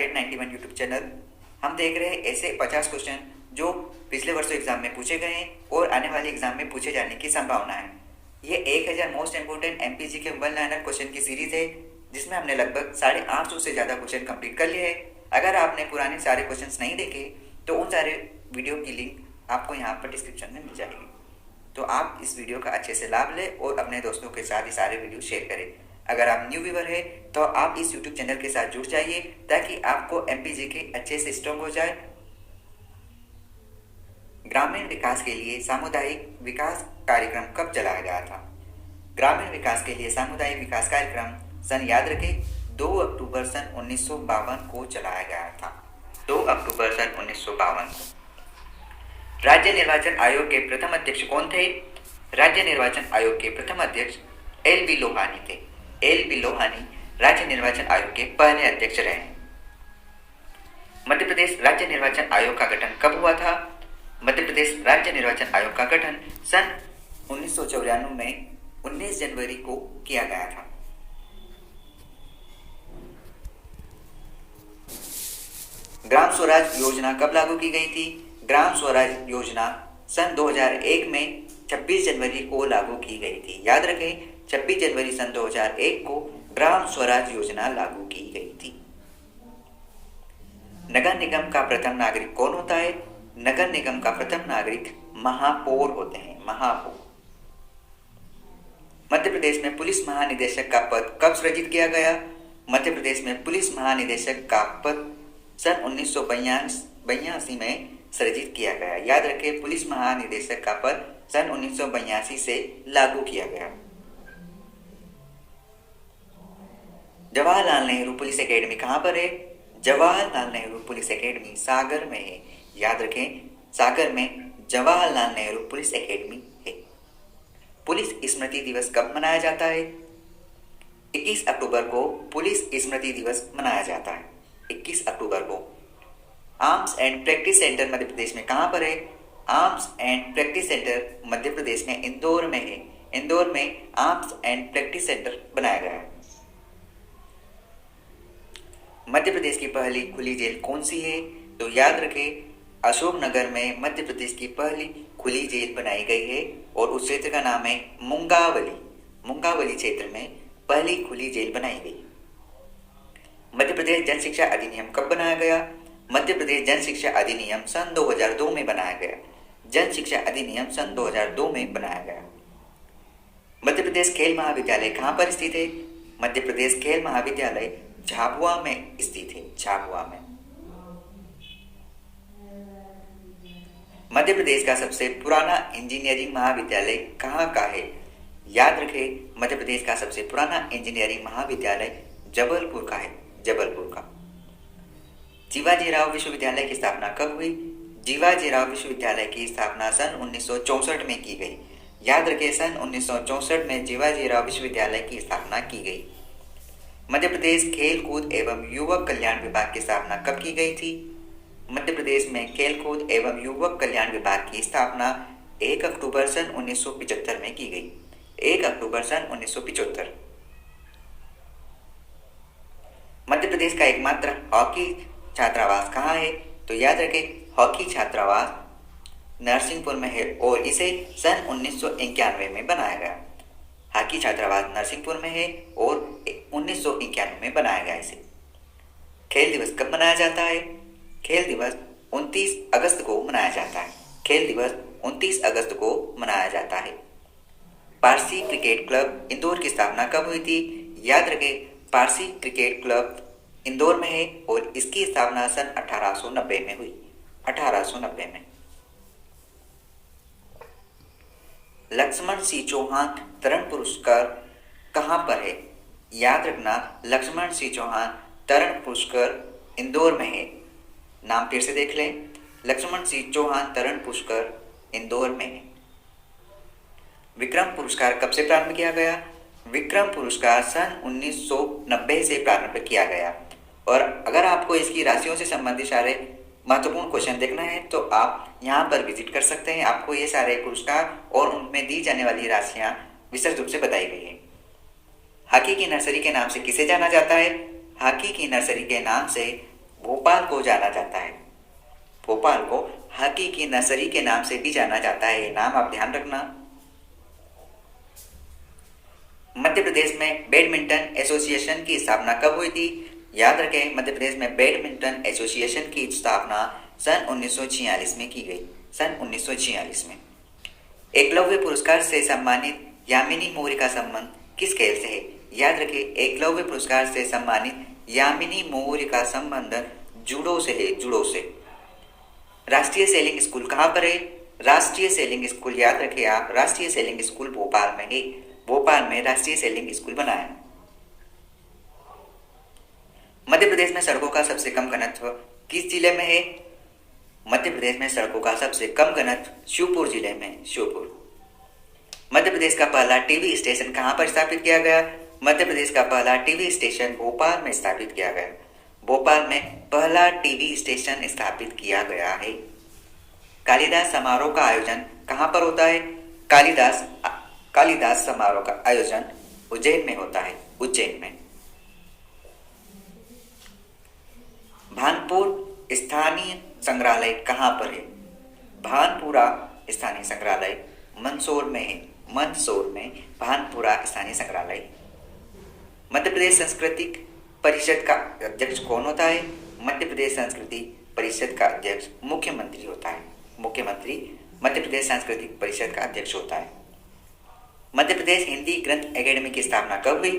Target 91 YouTube channel. हम देख रहे हैं ऐसे 50 क्वेश्चन जो पिछले वर्षों एग्जाम में पूछे गए हैं और आने वाले एग्जाम में पूछे जाने की संभावना है। ये 1000 मोस्ट इंपोर्टेंट एमपीजी के वन लाइनर क्वेश्चन की सीरीज है, जिसमें हमने लगभग 850 से ज़्यादा क्वेश्चन कंप्लीट कर लिए हैं। अगर आपने पुराने सारे क्वेश्चन नहीं देखे तो उन सारे वीडियो की लिंक आपको यहाँ पर डिस्क्रिप्शन में मिल जाएगी। तो आप इस वीडियो का अच्छे से लाभ लें और अपने दोस्तों के साथ ये सारे वीडियो शेयर करें। अगर आप न्यू व्यूअर है तो आप इस यूट्यूब चैनल के साथ जुड़ जाइए ताकि आपको एमपीजी के अच्छे से स्ट्रॉन्ग हो जाए। ग्रामीण विकास के लिए सामुदायिक विकास कार्यक्रम कब चलाया गया था? ग्रामीण विकास के लिए सामुदायिक विकास कार्यक्रम सन याद रखें 2 अक्टूबर सन 1952 को चलाया गया था। 2 अक्टूबर सन 1952 को। राज्य निर्वाचन आयोग के प्रथम अध्यक्ष कौन थे? राज्य निर्वाचन आयोग के प्रथम अध्यक्ष एल.बी. लोहानी थे। एल.बी. लोहानी राज्य निर्वाचन आयोग के पहले अध्यक्ष रहे। मध्य प्रदेश राज्य निर्वाचन आयोग का गठन कब हुआ था? मध्य प्रदेश राज्य निर्वाचन आयोग का गठन सन 1994 में 19 जनवरी को किया गया था। ग्राम स्वराज योजना कब लागू की गई थी? ग्राम स्वराज योजना सन 2001 में 26 जनवरी को लागू की गई थी। याद रखें 26 जनवरी सन 2001 को ग्राम स्वराज योजना लागू की गई थी। नगर निगम का प्रथम नागरिक कौन होता है? नगर निगम का प्रथम नागरिक महापौर होते हैं। महापौर। मध्य प्रदेश में पुलिस महानिदेशक का पद कब सृजित किया गया? मध्य प्रदेश में पुलिस महानिदेशक का पद सन 1982 में सृजित किया गया। याद रखें पुलिस महानिदेशक का पद सन 1982 से लागू किया गया। जवाहरलाल नेहरू पुलिस एकेडमी कहां पर है? जवाहरलाल नेहरू पुलिस एकेडमी सागर में है। याद रखें सागर में जवाहरलाल नेहरू पुलिस एकेडमी है। पुलिस स्मृति दिवस कब मनाया जाता है? 21 अक्टूबर को पुलिस स्मृति दिवस मनाया जाता है। 21 अक्टूबर को। Arms and practice centre Madhya Pradesh में कहां पर है? Arms and practice centre Madhya Pradesh में इंदौर में है। इंदौर में आर्म्स एंड प्रैक्टिस सेंटर बनाया गया है। मध्य प्रदेश की पहली खुली जेल कौन सी है? तो याद रखें अशोकनगर में मध्य प्रदेश की पहली खुली जेल बनाई गई है और उस क्षेत्र का नाम है मुंगावली। मुंगावली क्षेत्र में पहली खुली जेल बनाई गई। मध्य प्रदेश जन शिक्षा अधिनियम कब बनाया गया? मध्य प्रदेश जन शिक्षा अधिनियम सन 2002 में बनाया गया। जन शिक्षा अधिनियम सन 2002 में बनाया गया। मध्य प्रदेश खेल महाविद्यालय कहां पर स्थित है? मध्य प्रदेश खेल महाविद्यालय झाबुआ में स्थित है। झाबुआ में। मध्य प्रदेश का सबसे पुराना इंजीनियरिंग महाविद्यालय कहाँ का है? याद रखें मध्य प्रदेश का सबसे पुराना इंजीनियरिंग महाविद्यालय जबलपुर का है। जबलपुर का। जीवाजीराव विश्वविद्यालय की स्थापना कब हुई? जीवाजीराव विश्वविद्यालय की स्थापना सन 1964 में की गई। याद रखें सन 1964 में जीवाजीराव विश्वविद्यालय की स्थापना की गई। मध्य प्रदेश खेल कूद एवं युवक कल्याण विभाग की स्थापना कब की गई थी? मध्य प्रदेश में खेल कूद एवं युवक कल्याण विभाग की स्थापना 1 अक्टूबर सन 1975 में की गई। 1 अक्टूबर सन 1975। मध्य प्रदेश का एकमात्र हॉकी छात्रावास कहाँ है? तो याद रखें हॉकी छात्रावास नरसिंहपुर में है और इसे सन 1991 में बनाया गया। हॉकी छात्रावास नरसिंहपुर में है और 1991 में बनाया गया इसे। खेल दिवस कब मनाया जाता है? खेल दिवस 29 अगस्त को मनाया जाता है। खेल दिवस 29 अगस्त को मनाया जाता है। पारसी क्रिकेट क्लब इंदौर की स्थापना कब हुई थी? याद रखें पारसी क्रिकेट क्लब इंदौर में है और इसकी स्थापना सन 1890 में हुई। 1890 में। लक्ष्मण सिंह चौहान तरण पुरस्कार कहाँ पर है? याद रखना लक्ष्मण सिंह चौहान तरण पुरस्कार इंदौर में है। नाम फिर से देख लें लक्ष्मण सिंह चौहान तरण पुरस्कार इंदौर में है। विक्रम पुरस्कार कब से प्रारंभ किया गया? विक्रम पुरस्कार सन 1990 से प्रारंभ किया गया। और अगर आपको इसकी राशियों से संबंधित सारे महत्वपूर्ण क्वेश्चन देखना है तो आप यहाँ पर विजिट कर सकते हैं। आपको ये सारे पुरस्कार और उनमें दी जाने वाली राशियाँ विस्तृत रूप से बताई गई है। हॉकी की नर्सरी के नाम से किसे जाना जाता है? हॉकी की नर्सरी के नाम से भोपाल को जाना जाता है। भोपाल को हॉकी की नर्सरी के नाम से भी जाना जाता है, ये नाम आप ध्यान रखना। मध्य प्रदेश में बैडमिंटन एसोसिएशन की स्थापना कब हुई थी? याद रखें, मध्य प्रदेश में बैडमिंटन एसोसिएशन की स्थापना सन 1946 में की गई, सन 1946 में। एकलव्य पुरस्कार से सम्मानित यामिनी मौर्य का संबंध किस खेल से है? याद रखें, एकलव्य पुरस्कार से सम्मानित यामिनी मौर्य का संबंध जूडो से है, जूडो से। राष्ट्रीय सेलिंग स्कूल कहाँ पर है? राष्ट्रीय सेलिंग स्कूल, याद रखें आप, राष्ट्रीय सेलिंग स्कूल भोपाल में है। भोपाल में राष्ट्रीय सेलिंग स्कूल बनाया। मध्य प्रदेश में सड़कों का सबसे कम घनत्व किस जिले में है? मध्य प्रदेश में सड़कों का सबसे कम घनत्व शिवपुर जिले में, शिवपुर। मध्य प्रदेश का पहला टीवी स्टेशन कहाँ पर स्थापित किया गया? मध्य प्रदेश का पहला टीवी स्टेशन भोपाल में स्थापित किया गया। भोपाल में पहला टीवी स्टेशन स्थापित किया गया है। कालिदास समारोह का आयोजन कहाँ पर होता है? कालिदास समारोह का आयोजन उज्जैन में होता है, उज्जैन में। भानपुर स्थानीय संग्रहालय कहाँ पर है? भानपुरा स्थानीय संग्रहालय मंदसौर में है, मंदसौर में भानपुरा स्थानीय संग्रहालय। मध्य प्रदेश सांस्कृतिक परिषद का अध्यक्ष कौन होता है? मध्य प्रदेश संस्कृति परिषद का अध्यक्ष मुख्यमंत्री होता है, मुख्यमंत्री मध्य प्रदेश सांस्कृतिक परिषद का अध्यक्ष होता है। मध्य प्रदेश हिंदी ग्रंथ एकेडमी की स्थापना कब हुई?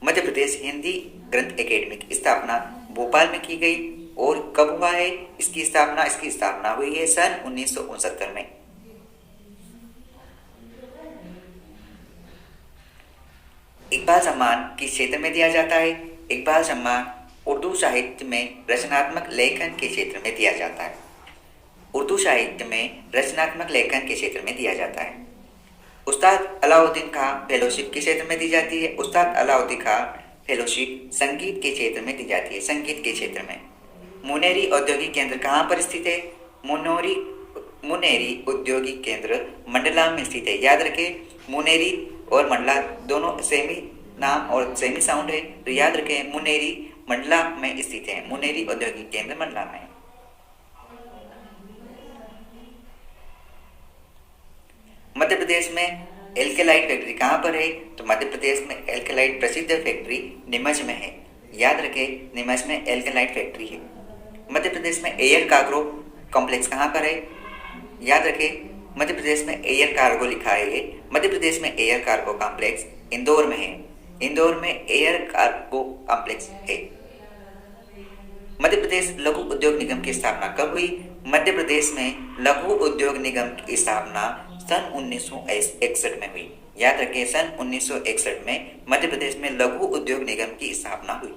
मध्य प्रदेश हिंदी ग्रंथ एकेडमी की स्थापना भोपाल में की गई। और कब हुआ है इसकी स्थापना? इसकी स्थापना हुई है सन 1969 में। इकबाल सम्मान किस क्षेत्र में दिया जाता है? इकबाल सम्मान उर्दू साहित्य में रचनात्मक लेखन के क्षेत्र में दिया जाता है। उर्दू साहित्य में रचनात्मक लेखन के क्षेत्र में दिया जाता है। उस्ताद अलाउद्दीन खां फेलोशिप किस क्षेत्र में दी जाती है? उस्ताद अलाउद्दीन खां फेलोशिप संगीत के क्षेत्र में दी जाती है, संगीत के क्षेत्र में। मुनेरी औद्योगिक केंद्र कहाँ पर स्थित है? मुनेरी औद्योगिक केंद्र मंडला में स्थित है। याद रखें, मुनेरी और मंडला दोनों सेमी नाम और सेमी साउंड है, तो याद रखें मुनेरी मंडला में स्थित है। मुनेरी औद्योगिक केंद्र मंडला में। मध्य प्रदेश में एल्केलाइट फैक्ट्री कहाँ पर है? तो मध्य प्रदेश में एल्केलाइट प्रसिद्ध फैक्ट्री नीमच में है। याद रखें, नीमच में एल्केलाइट फैक्ट्री है। मध्य प्रदेश में एयर कार्गो कॉम्प्लेक्स कहाँ पर है? याद रखें, मध्य प्रदेश में एयर कार्गो लिखा है। मध्य प्रदेश में एयर कार्गो कॉम्प्लेक्स इंदौर में है। इंदौर में एयर कार्गो कॉम्प्लेक्स है। मध्य प्रदेश लघु उद्योग निगम की स्थापना कब हुई? मध्य प्रदेश में लघु उद्योग निगम की स्थापना सन 1961 में हुई। याद रखें, सन 1961 में मध्य प्रदेश में लघु उद्योग निगम की स्थापना हुई।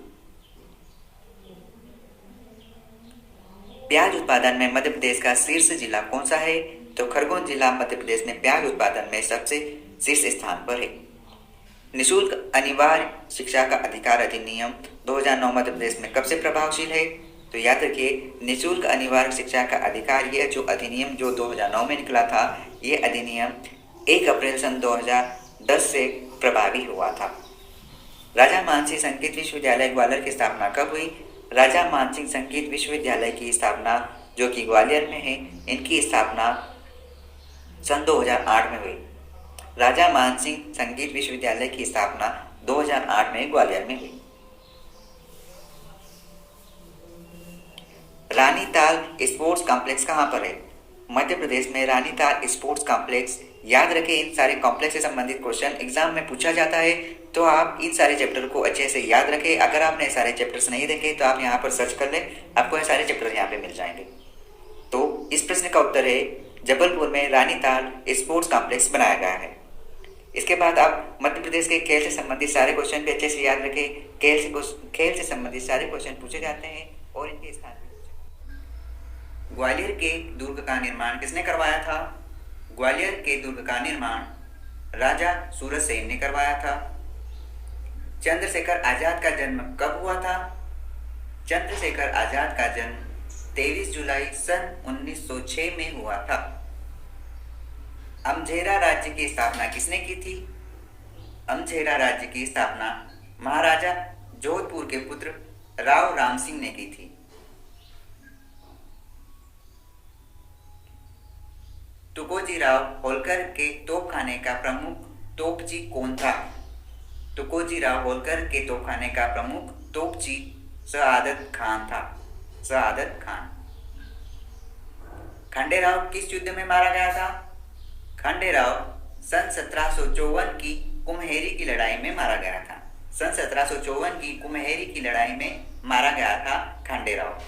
प्याज उत्पादन में मध्य प्रदेश का शीर्ष जिला कौन सा है? तो खरगोन जिला मध्य प्रदेश में प्याज उत्पादन में सबसे शीर्ष स्थान पर है। निःशुल्क अनिवार्य शिक्षा का अधिकार अधिनियम 2009 मध्य प्रदेश में कब से प्रभावशील है? तो याद रखिए, निःशुल्क अनिवार्य शिक्षा का अधिकार यह जो अधिनियम जो 2009 में निकला था, ये अधिनियम 1 अप्रैल सन 2010 से प्रभावी हुआ था। राजा मानसिंह संगीत विश्वविद्यालय ग्वालियर की स्थापना कब हुई? राजा मानसिंह संगीत विश्वविद्यालय की स्थापना जो कि ग्वालियर में है, इनकी स्थापना सन 2008 में हुई। राजा मानसिंह संगीत विश्वविद्यालय की स्थापना 2008 में ग्वालियर में हुई। रानीताल स्पोर्ट्स कॉम्प्लेक्स कहाँ पर है? मध्य प्रदेश में रानीताल स्पोर्ट्स कॉम्प्लेक्स। याद रखें, इन सारे कॉम्प्लेक्स से संबंधित क्वेश्चन एग्जाम में पूछा जाता है, तो आप इन सारे चैप्टर को अच्छे से याद रखें। अगर आपने सारे चैप्टर्स नहीं देखे तो आप यहाँ पर सर्च कर लें, आपको ये सारे चैप्टर यहाँ पे मिल जाएंगे। तो इस प्रश्न का उत्तर है जबलपुर में रानीताल स्पोर्ट्स कॉम्प्लेक्स बनाया गया है। इसके बाद आप मध्य प्रदेश के खेल से संबंधित सारे क्वेश्चन भी अच्छे से याद रखें। खेल से संबंधित सारे क्वेश्चन पूछे जाते हैं और इनके स्थान पे ग्वालियर के दुर्ग का निर्माण किसने करवाया था? ग्वालियर के दुर्ग का निर्माण राजा सूरज सेन ने करवाया था। चंद्रशेखर आजाद का जन्म कब हुआ था? चंद्रशेखर आजाद का जन्म 23 जुलाई सन 1906 में हुआ था। अमझेरा राज्य की स्थापना किसने की थी? अमझेरा राज्य की स्थापना महाराजा जोधपुर के पुत्र राव राम सिंह ने की थी। तुकोजीराव होलकर के तोपखाने का प्रमुख तोपची कौन था? तुकोजीराव होलकर के तोपखाने का प्रमुख तोपची सआदत खान था। सआदत खान। खंडेराव किस युद्ध में मारा गया था? खंडेराव सन 1754 की कुम्हेरी की लड़ाई में मारा गया था। सन 1754 की कुम्हेरी की लड़ाई में मारा गया था खंडेराव।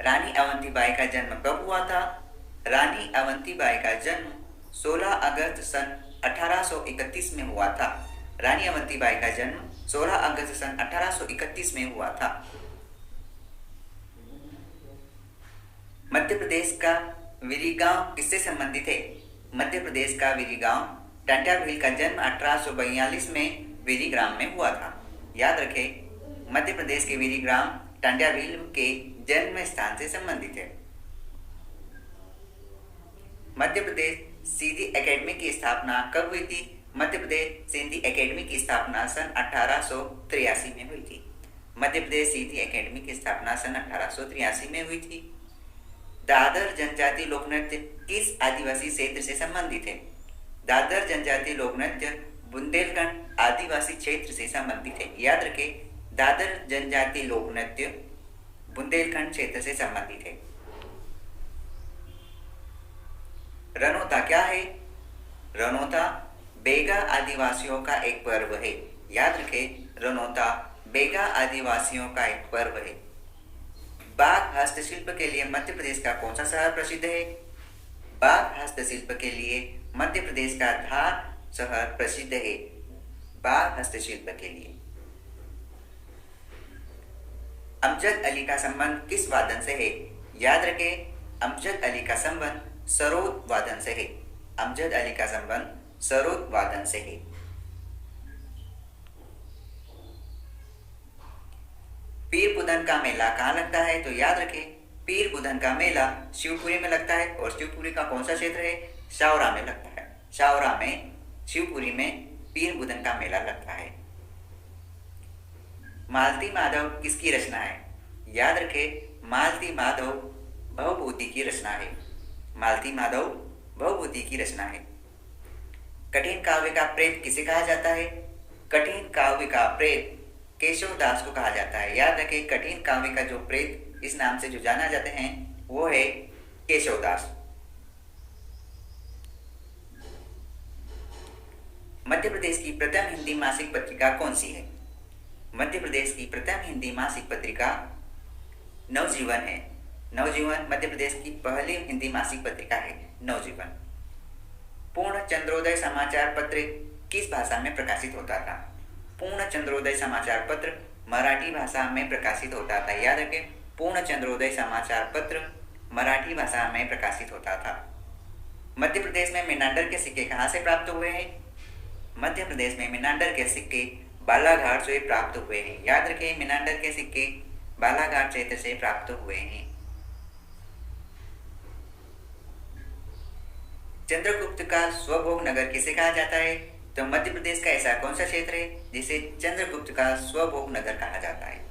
रानी अवंतीबाई का जन्म कब हुआ था? रानी अवंतीबाई का जन्म 16 अगस्त सन 1831 में हुआ था। रानी अवंतीबाई का जन्म 16 अगस्त सन 1831 में हुआ था। मध्य प्रदेश का विरी गांव किससे संबंधित है? मध्य प्रदेश का विरी गांव टंट्या भील का जन्म 1842 में विरी ग्राम में हुआ था। याद रखें, मध्य प्रदेश के विरी ग्राम टंट्या भील के जन्म स्थान से संबंधित है। मध्य प्रदेश सिंधी एकेडमी की स्थापना कब हुई थी? मध्य प्रदेश सिंधी एकेडमी की स्थापना सन 1883 में हुई थी। मध्य प्रदेश सिंधी एकेडमी की स्थापना सन 1883 में हुई थी। दादर जनजाति लोकनृत्य किस आदिवासी क्षेत्र से संबंधित है? दादर जनजाति लोकनृत्य बुंदेलखंड आदिवासी क्षेत्र से संबंधित है। याद रखें, दादर जनजाति लोकनृत्य बुंदेलखंड क्षेत्र से संबंधित है। रनौता क्या है? रनौता बेगा आदिवासियों का एक पर्व है। याद रखें, रनौता बेगा आदिवासियों का एक पर्व है। बाघ हस्तशिल्प के लिए मध्य प्रदेश का कौन सा शहर प्रसिद्ध है? बाघ हस्तशिल्प के लिए मध्य प्रदेश का धार शहर प्रसिद्ध है। बाघ हस्तशिल्प के लिए। अमजद अली का संबंध किस वादन से है? याद रखें, अमजद अली का संबंध सरोद वादन से है। अमजद अली का संबंध सरोद वादन से है। पीर बुधन का मेला कहाँ लगता है? तो याद रखें, पीर बुधन का मेला शिवपुरी में लगता है। और शिवपुरी का कौन सा क्षेत्र है? शावरा में लगता है। शावरा में, शिवपुरी में पीर बुधन का मेला लगता है। मालती माधव किसकी रचना है? याद रखें, मालती माधव भवभूति की रचना है। मालती माधव भवभूति की रचना है। कठिन काव्य का प्रेत किसे कहा जाता है? कठिन काव्य का प्रेत केशव दास को कहा जाता है। याद रखें, कठिन काव्य का जो प्रेत इस नाम से जो जाना जाते हैं वो है केशव दास। मध्य प्रदेश की प्रथम हिंदी मासिक पत्रिका कौन सी है? मध्य प्रदेश की प्रथम हिंदी मासिक पत्रिका नवजीवन है। नवजीवन मध्य प्रदेश की पहली हिंदी मासिक पत्रिका है, नवजीवन। पूर्ण चंद्रोदय समाचार पत्र किस भाषा में प्रकाशित होता था? पूर्ण चंद्रोदय समाचार पत्र मराठी भाषा में प्रकाशित होता था। याद रखें, पूर्ण चंद्रोदय समाचार पत्र मराठी भाषा में प्रकाशित होता था। मध्य प्रदेश में मेनांडर के सिक्के कहाँ से प्राप्त हुए हैं? मध्य प्रदेश में मेनांडर के सिक्के बालाघाट से प्राप्त हुए हैं। याद रखें, मेनांडर के सिक्के बालाघाट क्षेत्र से प्राप्त हुए हैं। चंद्रगुप्त का स्वभोग नगर किसे कहा जाता है? तो मध्य प्रदेश का ऐसा कौन सा क्षेत्र है जिसे चंद्रगुप्त का स्वभोग नगर कहा जाता है?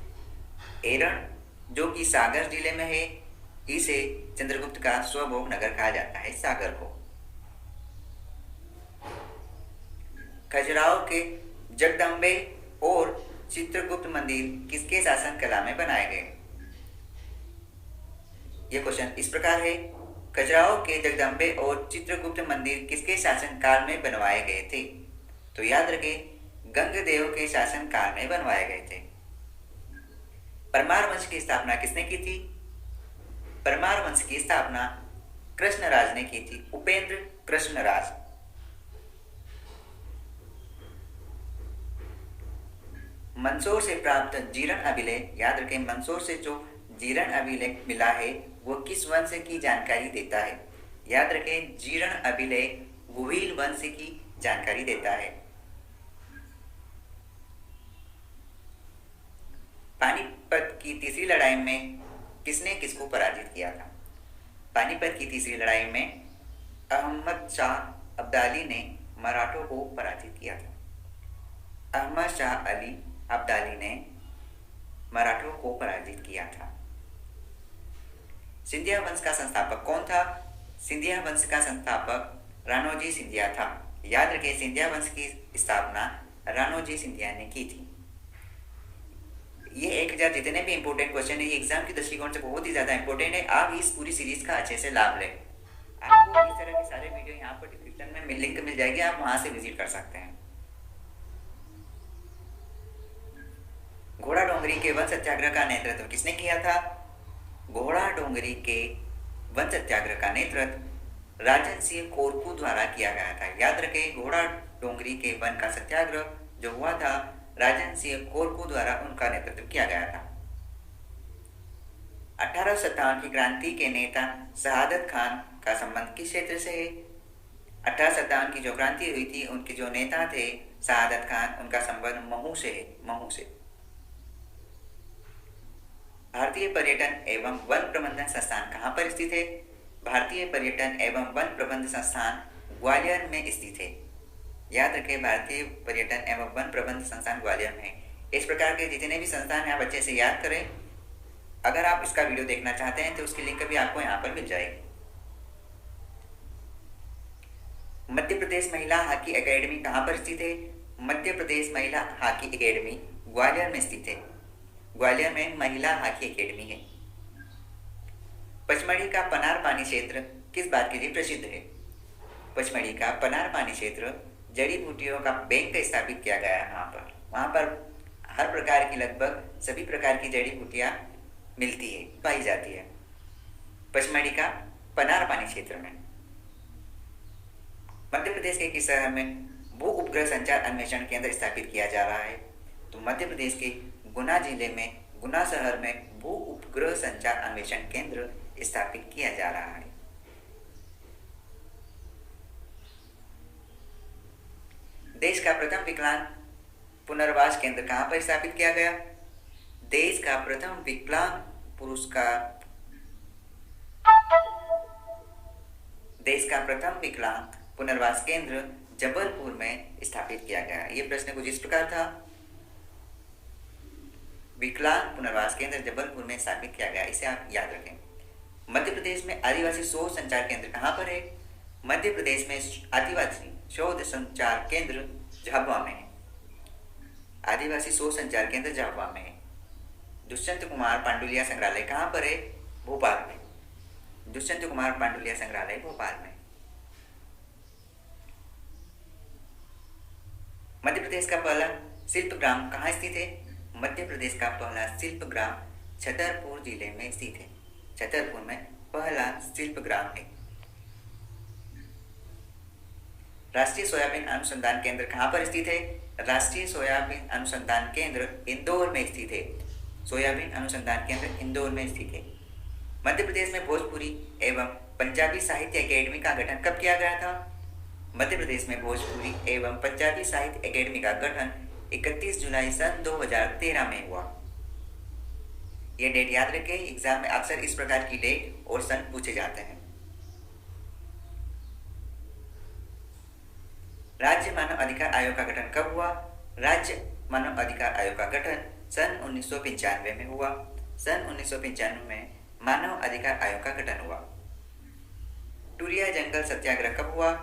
एरण, जो कि सागर जिले में है, इसे चंद्रगुप्त का स्वभोग नगर कहा जाता है, सागर को। खजुराहो के जगदम्बे और चित्रगुप्त मंदिर किसके शासन कला में बनाए गए? यह क्वेश्चन इस प्रकार है, खजुराहो के जगदम्बे और चित्रगुप्त मंदिर किसके शासन काल में बनवाए गए थे? तो याद रखें, गंगदेव के शासन काल में बनवाए गए थे। परमार वंश की स्थापना किसने की थी? परमार वंश की स्थापना कृष्णराज ने की थी, उपेंद्र कृष्णराज। मंदसौर से प्राप्त जीर्ण अभिलेख, याद रखें, मंदसौर से जो जीर्ण अभिलेख मिला है वो किस वंश की जानकारी देता है? याद रखें, जीर्ण अभिलेख गुहिल वंश की जानकारी देता है। पानीपत की तीसरी लड़ाई में किसने किसको पराजित किया था? पानीपत की तीसरी लड़ाई में अहमद शाह अब्दाली ने मराठों को पराजित किया था। अहमद शाह अली अब्दाली ने मराठों को पराजित किया था। सिंधिया वंश का संस्थापक कौन था? सिंधिया वंश का संस्थापक राणोजी सिंधिया था। याद रखें, सिंधिया वंश की स्थापना राणोजी सिंधिया ने की थी। ये 1000 जितने भी इंपॉर्टेंट क्वेश्चन है, ये एग्जाम के दृष्टिकोण से बहुत ही ज्यादा इंपॉर्टेंट है। आप इस पूरी सीरीज का अच्छे से लाभ लें। आपको इस तरह के सारे वीडियो यहाँ पर डिस्क्रिप्शन में लिंक मिल जाएगी, आप वहां से विजिट कर सकते हैं। घोड़ा डोंगरी के वन सत्याग्रह का नेतृत्व किसने किया था? घोड़ा डोंगरी के वन सत्याग्रह का नेतृत्व राजन सिंह कोरकू द्वारा किया गया था। याद रखें, घोड़ा डोंगरी के वन का सत्याग्रह जो हुआ था, राजन सिंह कोरकू द्वारा उनका नेतृत्व किया गया था। 1857 की क्रांति के नेता शहादत खान का संबंध किस क्षेत्र से है? 1857 की जो क्रांति हुई थी, उनके जो नेता थे शहादत खान, उनका संबंध महू से है, महू से। भारतीय पर्यटन एवं वन प्रबंधन संस्थान कहाँ पर स्थित है? भारतीय पर्यटन एवं वन प्रबंधन संस्थान ग्वालियर में स्थित है। याद रखें, भारतीय पर्यटन एवं वन प्रबंधन संस्थान ग्वालियर में है। इस प्रकार के जितने भी संस्थान हैं आप अच्छे से याद करें। अगर आप इसका वीडियो देखना चाहते हैं तो उसकी लिंक भी आपको यहाँ पर मिल जाएगी। मध्य प्रदेश महिला हॉकी एकेडमी कहाँ पर स्थित है? मध्य प्रदेश महिला हॉकी एकेडमी ग्वालियर में स्थित है। ग्वालियर में महिला हॉकी एकेडमी है। पचमढ़ी का पनार पानी क्षेत्र किस बात के लिए प्रसिद्ध है? पचमढ़ी का पनार पानी क्षेत्र जड़ी बूटियों का बैंक स्थापित किया गया है। वहाँ पर हर प्रकार की, लगभग सभी प्रकार की जड़ी बूटियां मिलती है, पाई जाती है पचमढ़ी का पनार पानी क्षेत्र में। मध्य प्रदेश के किस शहर में भू उपग्रह संचार अन्वेषण केंद्र स्थापित किया जा रहा है? तो मध्य प्रदेश के गुना जिले में, गुना शहर में भू उपग्रह संचार अन्वेषण केंद्र स्थापित किया जा रहा है। देश का प्रथम विकलांग पुनर्वास केंद्र कहां पर स्थापित किया गया? देश का प्रथम विकलांग पुरस्कार, देश का प्रथम विकलांग पुनर्वास केंद्र जबलपुर में स्थापित किया गया। यह प्रश्न कुछ इस प्रकार था, विकलांग पुनर्वास केंद्र जबलपुर में स्थापित किया गया, इसे आप याद रखें। मध्य प्रदेश में आदिवासी शोध संचार केंद्र कहां पर है? मध्य प्रदेश में आदिवासी शोध संचार केंद्र झाबुआ में है। आदिवासी शोध संचार केंद्र झाबुआ में है। दुष्यंत कुमार पांडुलिया संग्रहालय कहां पर है? भोपाल में। दुष्यंत कुमार पांडुलिया संग्रहालय भोपाल में। मध्य प्रदेश का पहला शिल्प ग्राम कहाँ स्थित है? मध्य प्रदेश का पहला शिल्प ग्राम छतरपुर जिले में स्थित है। छतरपुर में पहला शिल्प ग्राम है। राष्ट्रीय सोयाबीन अनुसंधान केंद्र कहाँ पर स्थित है? राष्ट्रीय सोयाबीन अनुसंधान केंद्र इंदौर में स्थित है। सोयाबीन अनुसंधान केंद्र इंदौर में स्थित है। मध्य प्रदेश में भोजपुरी एवं पंजाबी साहित्य अकेडमी का गठन कब किया गया था? मध्य प्रदेश में भोजपुरी एवं पंजाबी साहित्य अकेडमी का गठन 31 जुलाई सन 2013 में हुआ। ये डेट याद रखें, एग्जाम में अक्सर इस प्रकार की डेट और सन पूछे जाते हैं। राज्य मानव अधिकार आयोग का गठन कब हुआ? राज्य मानव अधिकार आयोग का गठन सन 1995 में हुआ। सन 1995 में मानव अधिकार आयोग का गठन हुआ। टूरिया जंगल सत्याग्रह कब हुआ?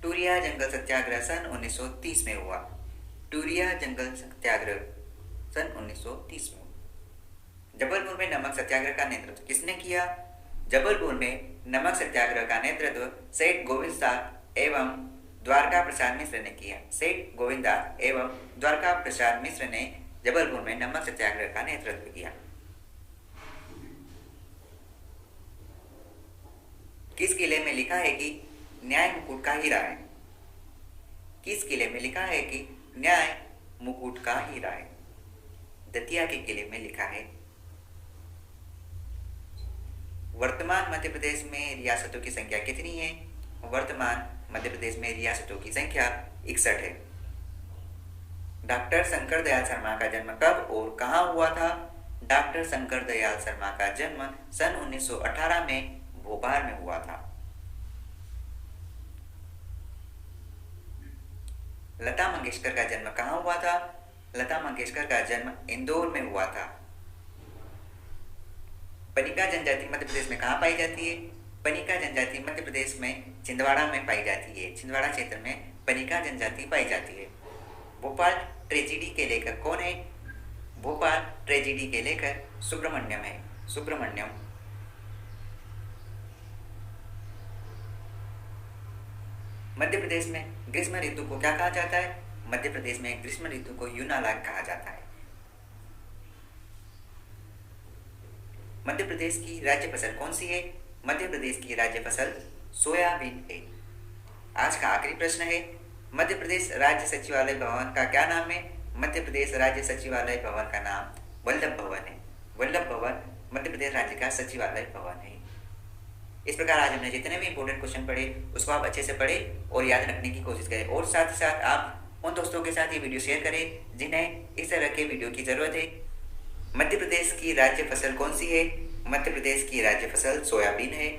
टूरिया जंगल सत्याग्रह सन 1930 में हुआ। टूरिया जंगल सत्याग्रह सन 1930 में। जबलपुर में नमक सत्याग्रह का नेतृत्व किसने किया? जबलपुर में नमक सत्याग्रह का नेतृत्व सेठ गोविंददास एवं द्वारका प्रसाद मिश्र ने किया। सेठ गोविंददास एवं द्वारका प्रसाद मिश्र ने जबलपुर में नमक सत्याग्रह का नेतृत्व किया। किस किले में लिखा है कि न्याय मुकुट का हीरा है? किस किले में लिखा है कि न्याय मुकुट का हीरा है? दतिया के किले में लिखा है। वर्तमान मध्य प्रदेश में रियासतों की संख्या कितनी है? वर्तमान मध्य प्रदेश में रियासतों की संख्या 61 है। डॉक्टर शंकर दयाल शर्मा का जन्म कब और कहां हुआ था? डॉक्टर शंकर दयाल शर्मा का जन्म सन 1918 में भोपाल में हुआ था। लता मंगेशकर का जन्म कहां हुआ था? लता मंगेशकर का जन्म इंदौर में हुआ था। पनिका जनजाति मध्य प्रदेश में कहां पाई जाती है? पनिका जनजाति मध्य प्रदेश में छिंदवाड़ा में पाई जाती है। छिंदवाड़ा क्षेत्र में पनिका जनजाति पाई जाती है। भोपाल ट्रेजिडी के लेखक कौन है? भोपाल ट्रेजिडी के लेखक सुब्रमण्यम है। सुब्रमण्यम। मध्य प्रदेश में ग्रीष्म ऋतु को क्या कहा जाता है? मध्य प्रदेश में ग्रीष्म ऋतु को यूनालाग कहा जाता है। मध्य प्रदेश की राज्य फसल कौन सी है? मध्य प्रदेश की राज्य फसल सोयाबीन है। आज का आखिरी प्रश्न है, मध्य प्रदेश राज्य सचिवालय भवन का क्या नाम है? मध्य प्रदेश राज्य सचिवालय भवन का नाम वल्लभ भवन है। वल्लभ भवन मध्य प्रदेश राज्य का सचिवालय भवन है। इस प्रकार आज हमने जितने भी इंपॉर्टेंट क्वेश्चन पढ़े उसको आप अच्छे से पढ़ें और याद रखने की कोशिश करें, और साथ ही साथ आप उन दोस्तों के साथ ये वीडियो शेयर करें जिन्हें इस तरह के वीडियो की जरूरत है। मध्य प्रदेश की राज्य फसल कौन सी है? मध्य प्रदेश की राज्य फसल सोयाबीन है।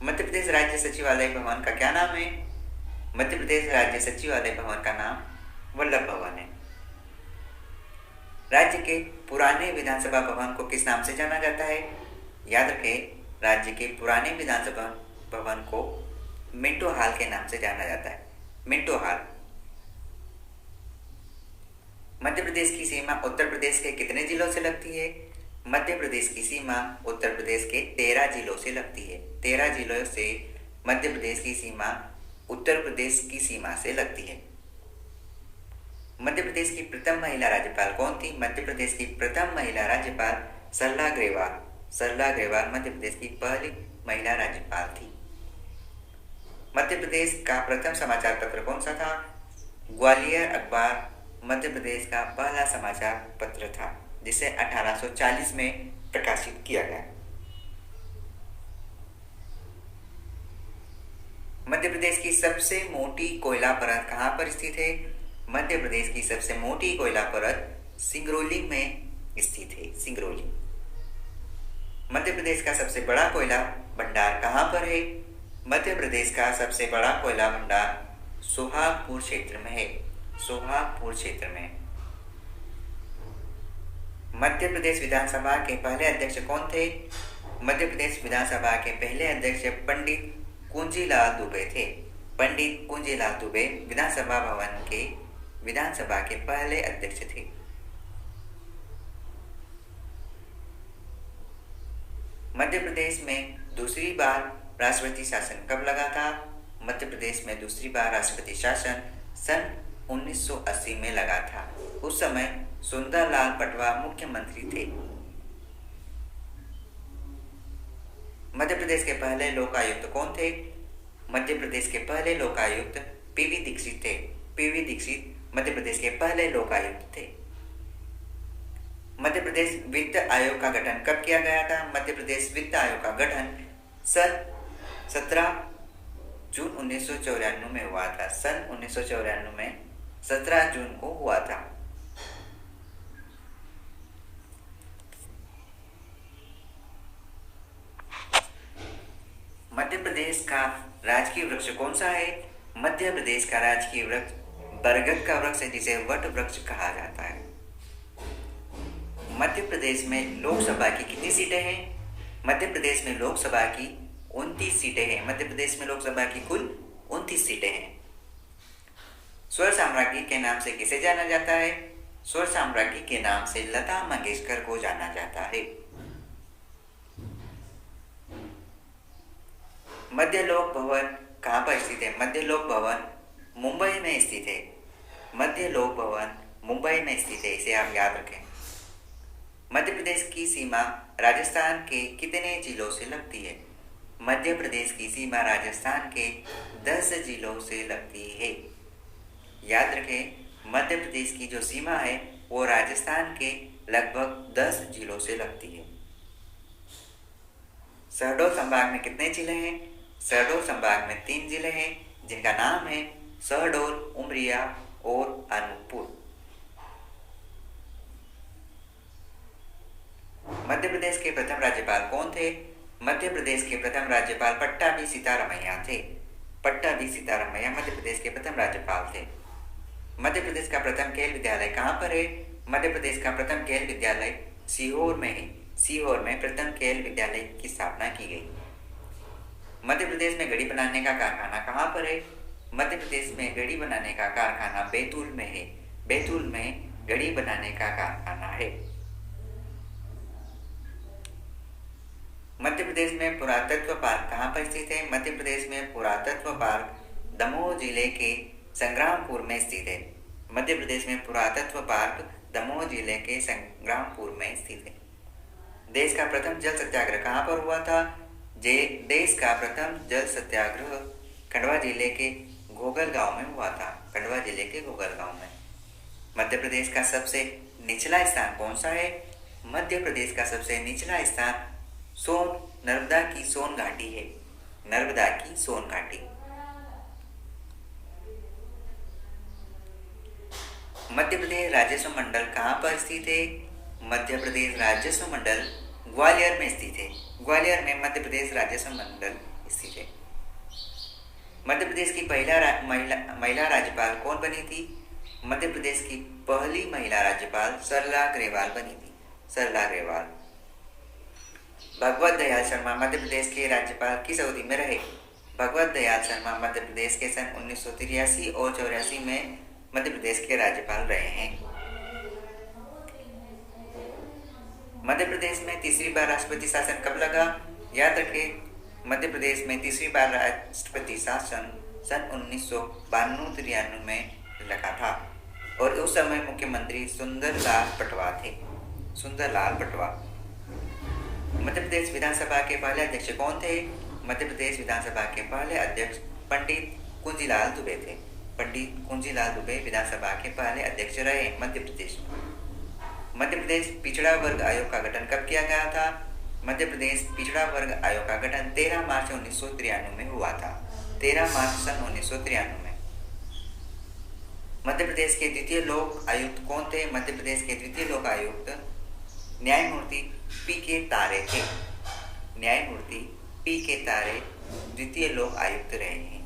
मध्य प्रदेश राज्य सचिवालय भवन का क्या नाम है? मध्य प्रदेश राज्य सचिवालय भवन का नाम वल्लभ भवन है। राज्य के पुराने विधानसभा भवन को किस नाम से जाना जाता है? याद रखें, राज्य के पुराने विधानसभा भवन को मिंटो हॉल के नाम से जाना जाता है। Minto hall. मध्य प्रदेश की सीमा उत्तर प्रदेश के कितने जिलों से लगती है? मध्य प्रदेश की सीमा उत्तर प्रदेश के 13 जिलों से लगती है। 13 जिलों से मध्य प्रदेश की सीमा उत्तर प्रदेश की सीमा से लगती है। मध्य प्रदेश की प्रथम महिला राज्यपाल कौन थी? मध्य प्रदेश की प्रथम महिला राज्यपाल सरला ग्रेवाल। सरला ग्रेवाल मध्य प्रदेश की पहली महिला राज्यपाल थी। मध्य प्रदेश का प्रथम समाचार पत्र कौन सा था? ग्वालियर अखबार मध्य प्रदेश का पहला समाचार पत्र था, जिसे 1840 में प्रकाशित किया गया। मध्य प्रदेश की सबसे मोटी कोयला परत कहाँ पर स्थित है? मध्य प्रदेश की सबसे मोटी कोयला परत सिंगरौली में स्थित है। सिंगरौली। मध्य प्रदेश का सबसे बड़ा कोयला भंडार कहाँ पर है? मध्य प्रदेश का सबसे बड़ा कोयला भंडार सोहागपुर क्षेत्र में है। सोहागपुर क्षेत्र में। मध्य प्रदेश विधानसभा के पहले अध्यक्ष कौन थे? मध्य प्रदेश विधानसभा के पहले अध्यक्ष पंडित कुंजीलाल दुबे थे। पंडित कुंजीलाल दुबे विधानसभा भवन के विधानसभा के पहले अध्यक्ष थे। मध्य प्रदेश में दूसरी बार राष्ट्रपति शासन कब लगा था? मध्य प्रदेश में दूसरी बार राष्ट्रपति शासन सन 1980 में लगा था। उस समय सुंदरलाल पटवा मुख्यमंत्री थे। मध्य प्रदेश के पहले लोकायुक्त कौन थे? मध्य प्रदेश के पहले लोकायुक्त पीवी दीक्षित थे। पीवी दीक्षित मध्य प्रदेश के पहले लोकायुक्त थे। मध्य प्रदेश वित्त आयोग का गठन कब किया गया था? मध्य प्रदेश वित्त आयोग का गठन सन 17 जून 1994 में हुआ था। सन 1994 में 17 जून को हुआ था। मध्य प्रदेश का राजकीय वृक्ष कौन सा है? मध्य प्रदेश का राजकीय वृक्ष बरगद का वृक्ष है, जिसे वट वृक्ष कहा जाता है। मध्य प्रदेश में लोकसभा की कितनी सीटें हैं? मध्य प्रदेश में लोकसभा की 29 सीटें हैं। मध्य प्रदेश में लोकसभा की कुल 29 सीटें हैं। स्वर साम्राज्ञी के नाम से किसे जाना जाता है? स्वर साम्राज्ञी के नाम से लता मंगेशकर को जाना जाता है। मध्य लोक भवन कहाँ पर स्थित है? मध्य लोक भवन मुंबई में स्थित है। मध्य लोक भवन मुंबई में स्थित है, इसे आप याद रखें। मध्य प्रदेश की सीमा राजस्थान के कितने जिलों से लगती है? मध्य प्रदेश की सीमा राजस्थान के 10 जिलों से लगती है। याद रखें, मध्य प्रदेश की जो सीमा है वो राजस्थान के लगभग 10 जिलों से लगती है। शहडोल संभाग में कितने जिले हैं? शहडोल संभाग में 3 जिले हैं, जिनका नाम है शहडोल, उमरिया और अनूपपुर। मध्य प्रदेश के प्रथम राज्यपाल कौन थे? मध्य प्रदेश के प्रथम राज्यपाल पट्टाभी सीतारमैया थे। पट्टाभी सीतारमैया मध्य प्रदेश के प्रथम राज्यपाल थे। मध्य प्रदेश का प्रथम खेल विद्यालय कहाँ पर है? मध्य प्रदेश का प्रथम खेल विद्यालय सीहोर में है। सीहोर में प्रथम खेल विद्यालय की स्थापना की गई। मध्य प्रदेश में घड़ी बनाने का कारखाना कहाँ पर है? मध्य प्रदेश में घड़ी बनाने का कारखाना बैतूल में है। बैतूल में घड़ी बनाने का कारखाना है। मध्य प्रदेश में पुरातत्व पार्क कहाँ पर स्थित है? मध्य प्रदेश में पुरातत्व पार्क दमोह जिले के संग्रामपुर में स्थित है। मध्य प्रदेश में पुरातत्व पार्क दमोह जिले के संग्रामपुर में स्थित है। देश का प्रथम जल सत्याग्रह कहाँ पर हुआ था? देश का प्रथम जल सत्याग्रह खंडवा जिले के घोगल गांव में हुआ था। खंडवा जिले के घोगल गांव में। मध्य प्रदेश का सबसे निचला स्थान कौन सा है? मध्य प्रदेश का सबसे निचला स्थान नर्मदा की सोन घाटी है। नर्मदा की सोन घाटी। मध्य प्रदेश राजस्व मंडल कहाँ पर स्थित है? मध्य प्रदेश राजस्व मंडल ग्वालियर में स्थित है। ग्वालियर में मध्य प्रदेश राजस्व मंडल स्थित है। मध्य प्रदेश की महिला राज्यपाल कौन बनी थी? मध्य प्रदेश की पहली महिला राज्यपाल सरला ग्रेवाल बनी थी। सरला ग्रेवाल। भगवत दयाल शर्मा मध्य प्रदेश के राज्यपाल किस अवधि में रहे? भगवत दयाल शर्मा मध्य प्रदेश के सन 1983 और 84 में मध्य प्रदेश के राज्यपाल रहे हैं। मध्य प्रदेश में तीसरी बार राष्ट्रपति शासन कब लगा? याद रखें, मध्य प्रदेश में तीसरी बार राष्ट्रपति शासन सन 1992-93 में लगा था और उस समय मुख्यमंत्री सुंदरलाल पटवा थे। सुंदरलाल पटवा। मध्य प्रदेश विधानसभा के पहले अध्यक्ष कौन थे? मध्य प्रदेश विधानसभा के पहले अध्यक्ष पंडित कुंजीलाल दुबे थे। पंडित कुंजीलाल दुबे विधानसभा के पहले अध्यक्ष रहे मध्य प्रदेश। मध्य प्रदेश पिछड़ा वर्ग आयोग का गठन कब किया गया था? मध्य प्रदेश पिछड़ा वर्ग आयोग का गठन 13 मार्च 1993 में हुआ था। 13 मार्च सन 1993 में। मध्य प्रदेश के द्वितीय लोक आयुक्त कौन थे? मध्य प्रदेश के द्वितीय लोक आयुक्त न्यायमूर्ति पी.के. तारे थे। न्यायमूर्ति पी.के. तारे द्वितीय लोक आयुक्त रहे हैं।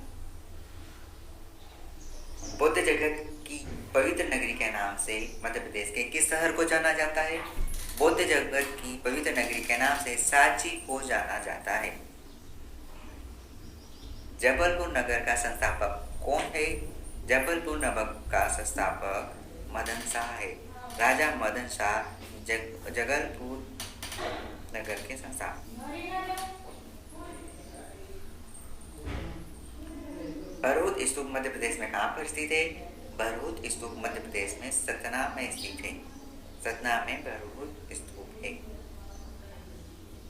बौद्ध जगत की पवित्र नगरी के नाम से मध्य प्रदेश के किस शहर को जाना जाता है? बौद्ध जगत की पवित्र नगरी के नाम से सांची को जाना जाता है। जबलपुर नगर का संस्थापक कौन है? जबलपुर नगर का संस्थापक मदन शाह है। राजा मदन शाह जबलपुर नगर के संस्थापक। भरहुत स्तूप मध्य प्रदेश में कहाँ पर स्थित है? भरहुत स्तूप मध्य प्रदेश में सतना में स्थित है। सतना में भरहुत स्तूप है।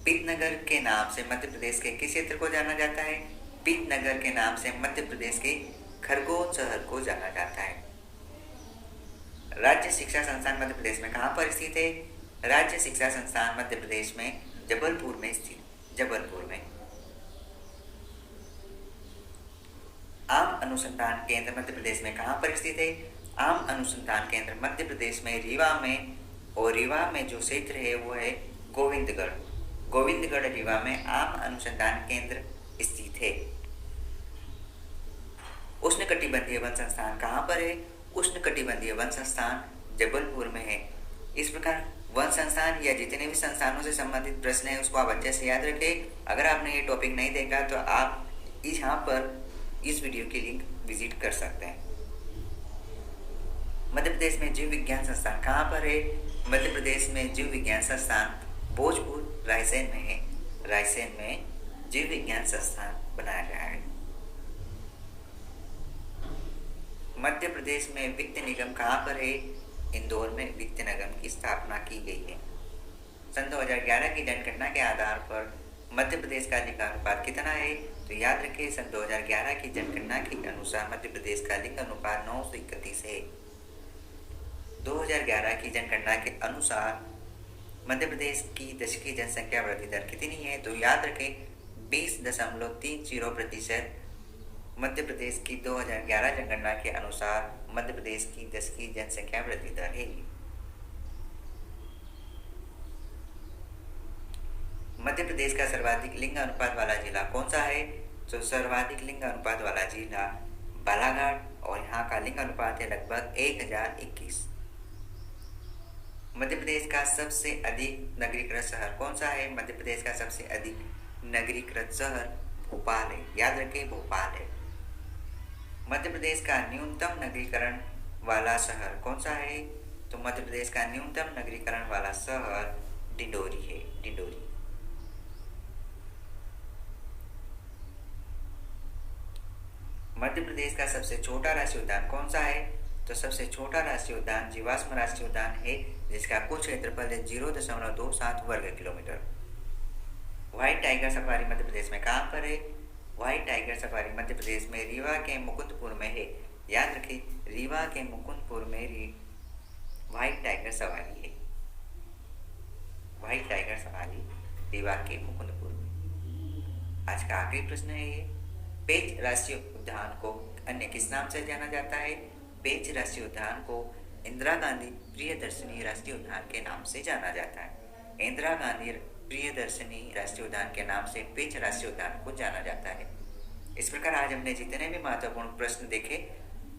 पितनगर के नाम से मध्य प्रदेश के किस क्षेत्र को जाना जाता है? पितनगर के नाम से मध्य प्रदेश के खरगोन शहर को जाना जाता है। राज्य शिक्षा संस्थान मध्य प्रदेश में कहाँ पर स्थित है? राज्य शिक्षा संस्थान मध्य प्रदेश में जबलपुर में स्थित। जबलपुर में। आम अनुसंधान केंद्र मध्य प्रदेश में कहाँ पर स्थित है? आम अनुसंधान केंद्र मध्य प्रदेश में रीवा में, और रीवा में जो क्षेत्र है वो है गोविंदगढ़। गोविंदगढ़ रीवा में आम अनुसंधान केंद्र स्थित है। उष्णकटिबंधीय वन संस्थान कहाँ पर है? उष्णकटिबंधीय वन संस्थान जबलपुर में है। इस प्रकार वन संस्थान या जितने भी संस्थानों से संबंधित प्रश्न है उसको आप अच्छे से याद रखें। अगर आपने ये टॉपिक नहीं देखा तो आप यहाँ पर इस वीडियो की लिंक विजिट कर सकते हैं। मध्य प्रदेश में जीव विज्ञान संस्थान कहाँ पर है? मध्य प्रदेश में जीव विज्ञान संस्थान भोजपुर रायसेन में है। रायसेन में जीव विज्ञान संस्थान बनाया गया है। मध्य प्रदेश में वित्त निगम कहाँ पर है? इंदौर में वित्त निगम की स्थापना की गई है। सन 2011 की जनगणना के आधार पर मध्य प्रदेश का लिंगानुपात कितना है? तो याद रखिए, सन 2011 की जनगणना के अनुसार मध्य प्रदेश का लिंगानुपात 931 है। 2011 की जनगणना के अनुसार मध्य प्रदेश की दशकीय जनसंख्या वृद्धि दर कितनी है? तो याद रखें 20.30%। मध्य प्रदेश की 2011 जनगणना के अनुसार मध्य प्रदेश की दशकीय जनसंख्या वृद्धि दर है। मध्य प्रदेश का सर्वाधिक लिंग अनुपात वाला जिला कौन सा है? तो सर्वाधिक लिंग अनुपात वाला जिला बालाघाट, और यहाँ का लिंग अनुपात है लगभग 1021। मध्य प्रदेश का सबसे अधिक नगरीकृत शहर कौन सा है? मध्य प्रदेश का सबसे अधिक नगरीकृत शहर भोपाल है, याद रखें भोपाल है। मध्य प्रदेश का न्यूनतम नगरीकरण वाला शहर कौन सा है? तो मध्य प्रदेश का न्यूनतम नगरीकरण वाला शहर डिंडोरी है, डिंडोरी। मध्य प्रदेश का सबसे छोटा राष्ट्रीय उद्यान कौन सा है? तो सबसे छोटा राष्ट्रीय उद्यान जीवाश्म राष्ट्रीय उद्यान है, जिसका कुल क्षेत्रफल है 0.27 वर्ग kilometre. White tiger safari Madhya Pradesh में कहाँ पर है? White tiger safari Madhya Pradesh में रीवा के मुकुंदपुर में है, याद रखिए रीवा के मुकुंदपुर में व्हाइट टाइगर सफारी है, व्हाइट टाइगर सफारी रीवा के मुकुंदपुर में। आज का आखिरी प्रश्न है ये, पेंच राष्ट्रीय उद्यान को अन्य किस नाम से जाना जाता है? पेंच राष्ट्रीय उद्यान को इंदिरा गांधी प्रियदर्शनी राष्ट्रीय उद्यान के नाम से जाना जाता है। इंदिरा गांधी प्रियदर्शनी राष्ट्रीय उद्यान के नाम से पेंच राष्ट्रीय उद्यान को जाना जाता है। इस प्रकार आज हमने जितने भी महत्वपूर्ण प्रश्न देखे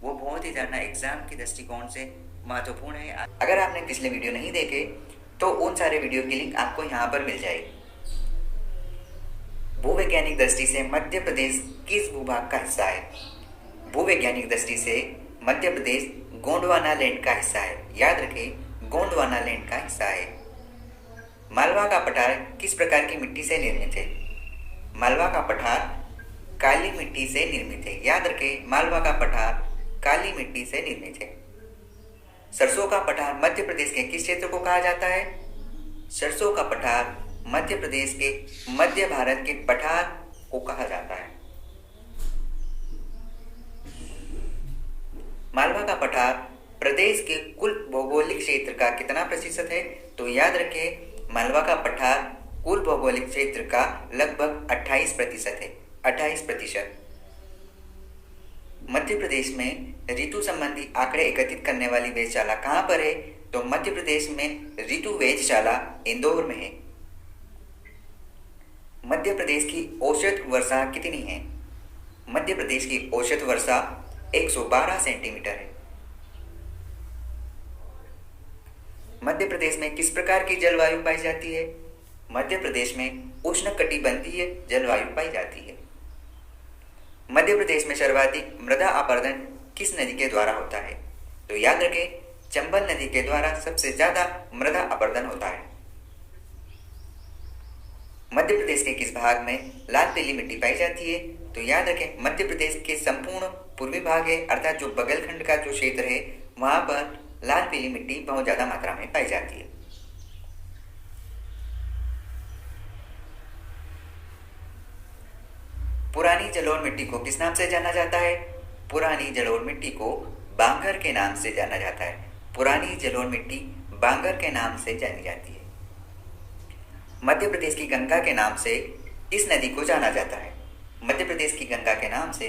वो बहुत ही ज़्यादा एग्जाम की दृष्टिकोण से महत्वपूर्ण है। अगर आपने पिछले वीडियो नहीं देखे तो उन सारे वीडियो की लिंक आपको यहाँ पर मिल जाएगी। भूवैज्ञानिक दृष्टि से मध्य प्रदेश किस भूभाग का हिस्सा है? भूवैज्ञानिक दृष्टि से मध्य प्रदेश गोंडवाना लैंड का हिस्सा है, याद रखें गोंडवाना लैंड का हिस्सा है। मालवा का पठार किस प्रकार की मिट्टी से निर्मित है? मालवा का पठार काली मिट्टी से निर्मित है, याद रखें मालवा का पठार काली मिट्टी से निर्मित है। सरसों का पठार मध्य प्रदेश के किस क्षेत्र को कहा जाता है? सरसों का पठार मध्य प्रदेश के मध्य भारत के पठार को कहा जाता है। मालवा का पठार प्रदेश के कुल भौगोलिक क्षेत्र का कितना प्रतिशत है? तो याद रखें मालवा का पठार कुल भौगोलिक क्षेत्र का लगभग 28% है, 28%। मध्य प्रदेश में ऋतु संबंधी आंकड़े एकत्रित करने वाली वेधशाला कहाँ पर है? तो मध्य प्रदेश में ऋतु वेधशाला इंदौर में है। मध्य प्रदेश की औसत वर्षा कितनी है? मध्य प्रदेश की औसत वर्षा 112 सेंटीमीटर है। मध्य प्रदेश में किस प्रकार की जलवायु पाई जाती है? मध्य प्रदेश में उष्णकटिबंधीय जलवायु पाई जाती है। मध्य प्रदेश में सर्वाधिक मृदा अपरदन किस नदी के द्वारा होता है? तो याद रखें चंबल नदी के द्वारा सबसे ज्यादा मृदा अपरदन होता है। मध्य प्रदेश के किस भाग में लाल पीली मिट्टी पाई जाती है? तो याद रखें मध्य प्रदेश के संपूर्ण पूर्वी भाग है, अर्थात जो बगलखंड का जो क्षेत्र है वहां पर लाल पीली मिट्टी बहुत ज्यादा मात्रा में पाई जाती है। पुरानी जलोढ़ मिट्टी को किस नाम से जाना जाता है? पुरानी जलोढ़ मिट्टी को बांगर के नाम से जाना जाता है। पुरानी जलोढ़ मिट्टी बांगर के नाम से जानी जाती है। मध्य प्रदेश की गंगा के नाम से इस नदी को जाना जाता है। मध्य प्रदेश की गंगा के नाम से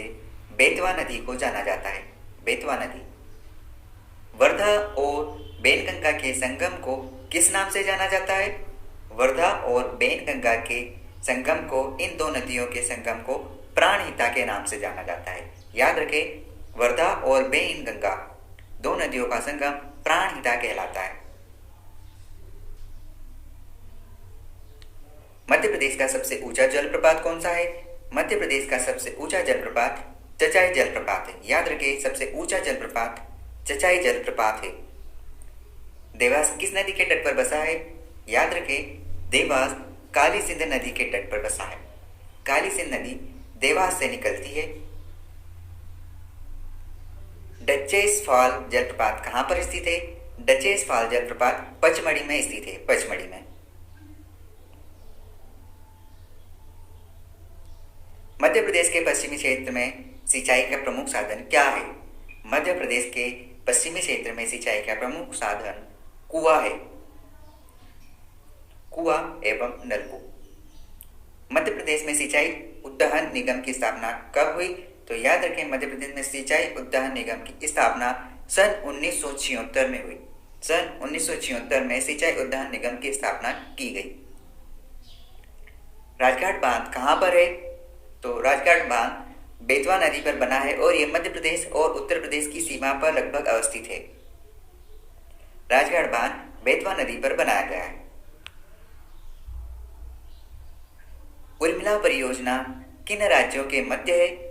बेतवा नदी को जाना जाता है, बेतवा नदी। वर्धा और बेनगंगा के संगम को किस नाम से जाना जाता है? वर्धा और बेनगंगा के संगम को, इन दो नदियों के संगम को प्राणहिता के नाम से जाना जाता है। याद रखें वर्धा और बेनगंगा दो नदियों का संगम प्राणहिता कहलाता है। मध्य प्रदेश का सबसे ऊंचा जलप्रपात कौन सा है? मध्य प्रदेश का सबसे ऊंचा जलप्रपात चचाई जलप्रपात है। याद रखें सबसे ऊंचा जलप्रपात चचाई जलप्रपात है। देवास किस नदी के तट पर बसा है? याद रखें देवास काली सिंध नदी के तट पर बसा है। काली सिंध नदी देवास से निकलती है। डचेस फॉल जलप्रपात कहां पर स्थित है? डचेस फॉल जलप्रपात पचमढ़ी में स्थित है, पचमढ़ी में। मध्य प्रदेश के पश्चिमी क्षेत्र में सिंचाई का प्रमुख साधन क्या है? मध्य प्रदेश के पश्चिमी क्षेत्र में सिंचाई का प्रमुख साधन कुआं है, कुआं एवं नलकूप। मध्य प्रदेश में सिंचाई उद्वहन निगम की स्थापना कब हुई? तो याद रखें मध्य प्रदेश में सिंचाई उद्वहन निगम की स्थापना सन 1976 में हुई। सन 1976 में सिंचाई उद्वहन निगम की स्थापना की गई। राजघाट बांध कहां पर है? तो राजघाट बांध बेतवा नदी पर बना है और यह मध्य प्रदेश और उत्तर प्रदेश की सीमा पर लगभग अवस्थित है। राजघाट बांध बेतवा नदी पर बनाया गया है। उर्मिला परियोजना किन राज्यों के मध्य है?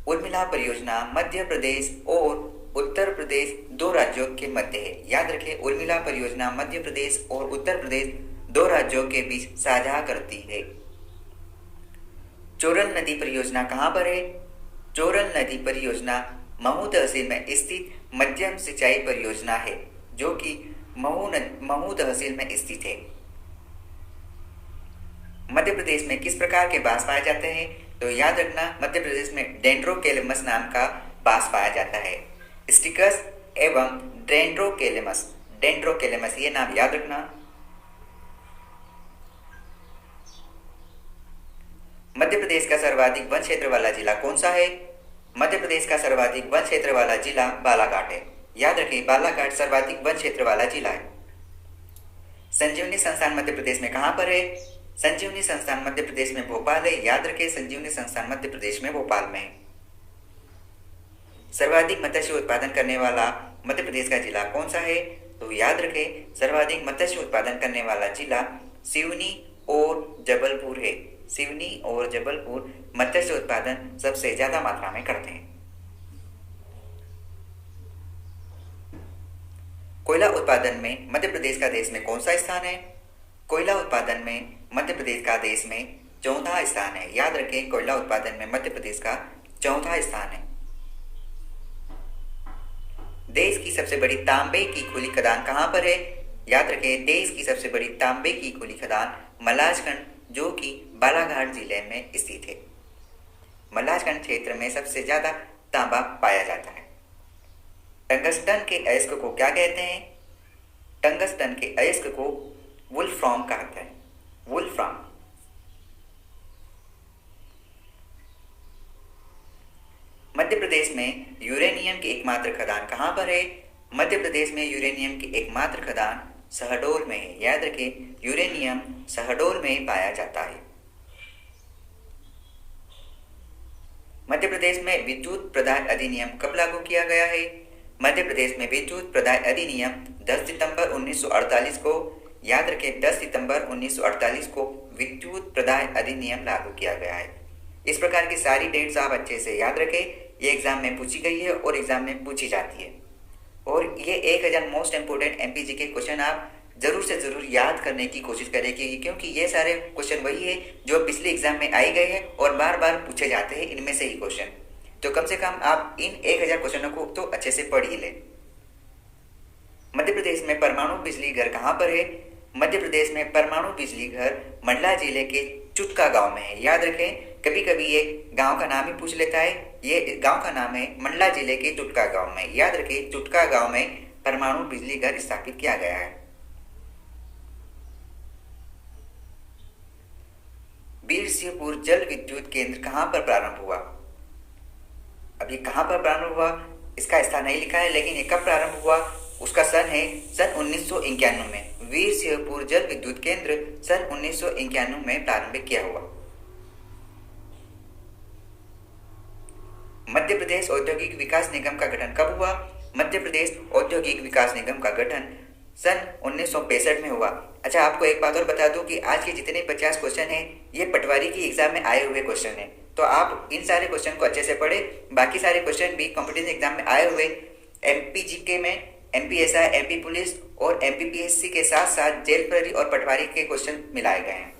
उर्मिला परियोजना मध्य प्रदेश और उत्तर प्रदेश दो राज्यों के मध्य है। याद रखें, उर्मिला परियोजना मध्य प्रदेश और उत्तर प्रदेश दो राज्यों के बीच साझा करती है। चोरल नदी परियोजना कहाँ पर है? चोरल नदी परियोजना महू तहसील में स्थित मध्यम सिंचाई परियोजना है, जो कि महू तहसील में स्थित है। मध्य प्रदेश में किस प्रकार के बांस पाए जाते हैं? तो याद रखना, मध्य प्रदेश में डेंड्रोकेलेमस नाम का बांस पाया जाता है। स्टिकस एवं डेंड्रोकेलेमस ये नाम याद रखना। मध्य प्रदेश का सर्वाधिक वन क्षेत्र वाला जिला कौन सा है? मध्य प्रदेश का सर्वाधिक वन क्षेत्र वाला जिला बालाघाट है। याद रखें, बालाघाट सर्वाधिक वन क्षेत्र वाला जिला है। संजीवनी संस्थान मध्य प्रदेश में कहां पर है? संजीवनी संस्थान मध्य प्रदेश में भोपाल है। याद रखें, संजीवनी संस्थान मध्य प्रदेश में भोपाल में है। सर्वाधिक मत्स्य उत्पादन करने वाला मध्य प्रदेश का जिला कौन सा है? तो याद रखें, सर्वाधिक मत्स्य उत्पादन करने वाला जिला सिवनी और जबलपुर है। सिवनी और जबलपुर मत्स्य उत्पादन सबसे ज्यादा मात्रा में करते हैं। कोयला उत्पादन में मध्य प्रदेश का देश में कौन सा स्थान है? कोयला उत्पादन में मध्य प्रदेश का देश में चौथा स्थान है। याद रखें, कोयला उत्पादन में मध्य प्रदेश का चौथा स्थान है। देश की सबसे बड़ी तांबे की खुली खदान कहां पर है? याद रखें, देश की सबसे बड़ी तांबे की खुली खदान मलाजखंड, जो कि बालाघाट जिले में स्थित है। मलाजखंड क्षेत्र में सबसे ज्यादा तांबा पाया जाता है। टंगस्टन के अयस्क को क्या कहते हैं? टंगस्टन के अयस्क को वुल्फ्राम कहते हैं। वुल्फ्राम। मध्य प्रदेश में यूरेनियम की एकमात्र खदान कहां पर है? मध्य प्रदेश में यूरेनियम की एकमात्र खदान शहडोल में है। याद रखें, यूरेनियम शहडोल में पाया जाता है। मध्य प्रदेश में विद्युत प्रदाय अधिनियम कब लागू किया गया है? मध्य प्रदेश में विद्युत प्रदाय अधिनियम 10 सितंबर 1948 को, याद रखें, 10 सितंबर 1948 को विद्युत प्रदाय अधिनियम लागू किया गया है। इस प्रकार की सारी डेट्स आप अच्छे से याद रखें। ये एग्जाम में पूछी गई है और एग्जाम में पूछी जाती है। और ये 1000 मोस्ट इंपोर्टेंट एमपीजी के क्वेश्चन आप जरूर से जरूर याद करने की कोशिश करेंगे, क्योंकि ये सारे क्वेश्चन वही है जो पिछले एग्जाम में आए गए हैं और बार बार पूछे जाते हैं इनमें से ही क्वेश्चन। तो कम से कम आप इन 1000 क्वेश्चनों को तो अच्छे से पढ़ ही लें। मध्य प्रदेश में परमाणु बिजली घर कहाँ पर है? मध्य प्रदेश में परमाणु बिजली घर मंडला जिले के चुटका गांव में है। याद रखें, कभी कभी ये गांव का नाम ही पूछ लेता है। ये गांव का नाम है मंडला जिले के चुटका गांव में। याद रखें, चुटका गांव में परमाणु बिजली घर स्थापित किया गया है। बीरसिंहपुर जल विद्युत केंद्र कहां पर प्रारंभ हुआ? अब ये कहां पर प्रारंभ हुआ इसका स्थान नहीं लिखा है, लेकिन ये कब प्रारंभ हुआ उसका सन है सन 1991 में। वीरसिंहपुर जल विद्युत केंद्र सन 1991 में प्रारंभ किया हुआ। मध्य प्रदेश औद्योगिक विकास निगम का गठन कब हुआ? मध्य प्रदेश औद्योगिक विकास निगम का गठन सन 1965 में हुआ। अच्छा, आपको एक बात और बता दूं कि आज के जितने 50 क्वेश्चन हैं ये पटवारी की एग्जाम में आए हुए क्वेश्चन हैं। तो आप इन सारे क्वेश्चन को अच्छे से पढ़ें। बाकी सारे क्वेश्चन भी कॉम्पिटिटिव एग्जाम में आए हुए एमपीजीके में एमपीएसआई, एमपी पुलिस और एमपीपीएससी के साथ साथ जेल प्रहरी और पटवारी के क्वेश्चन मिलाए गए हैं।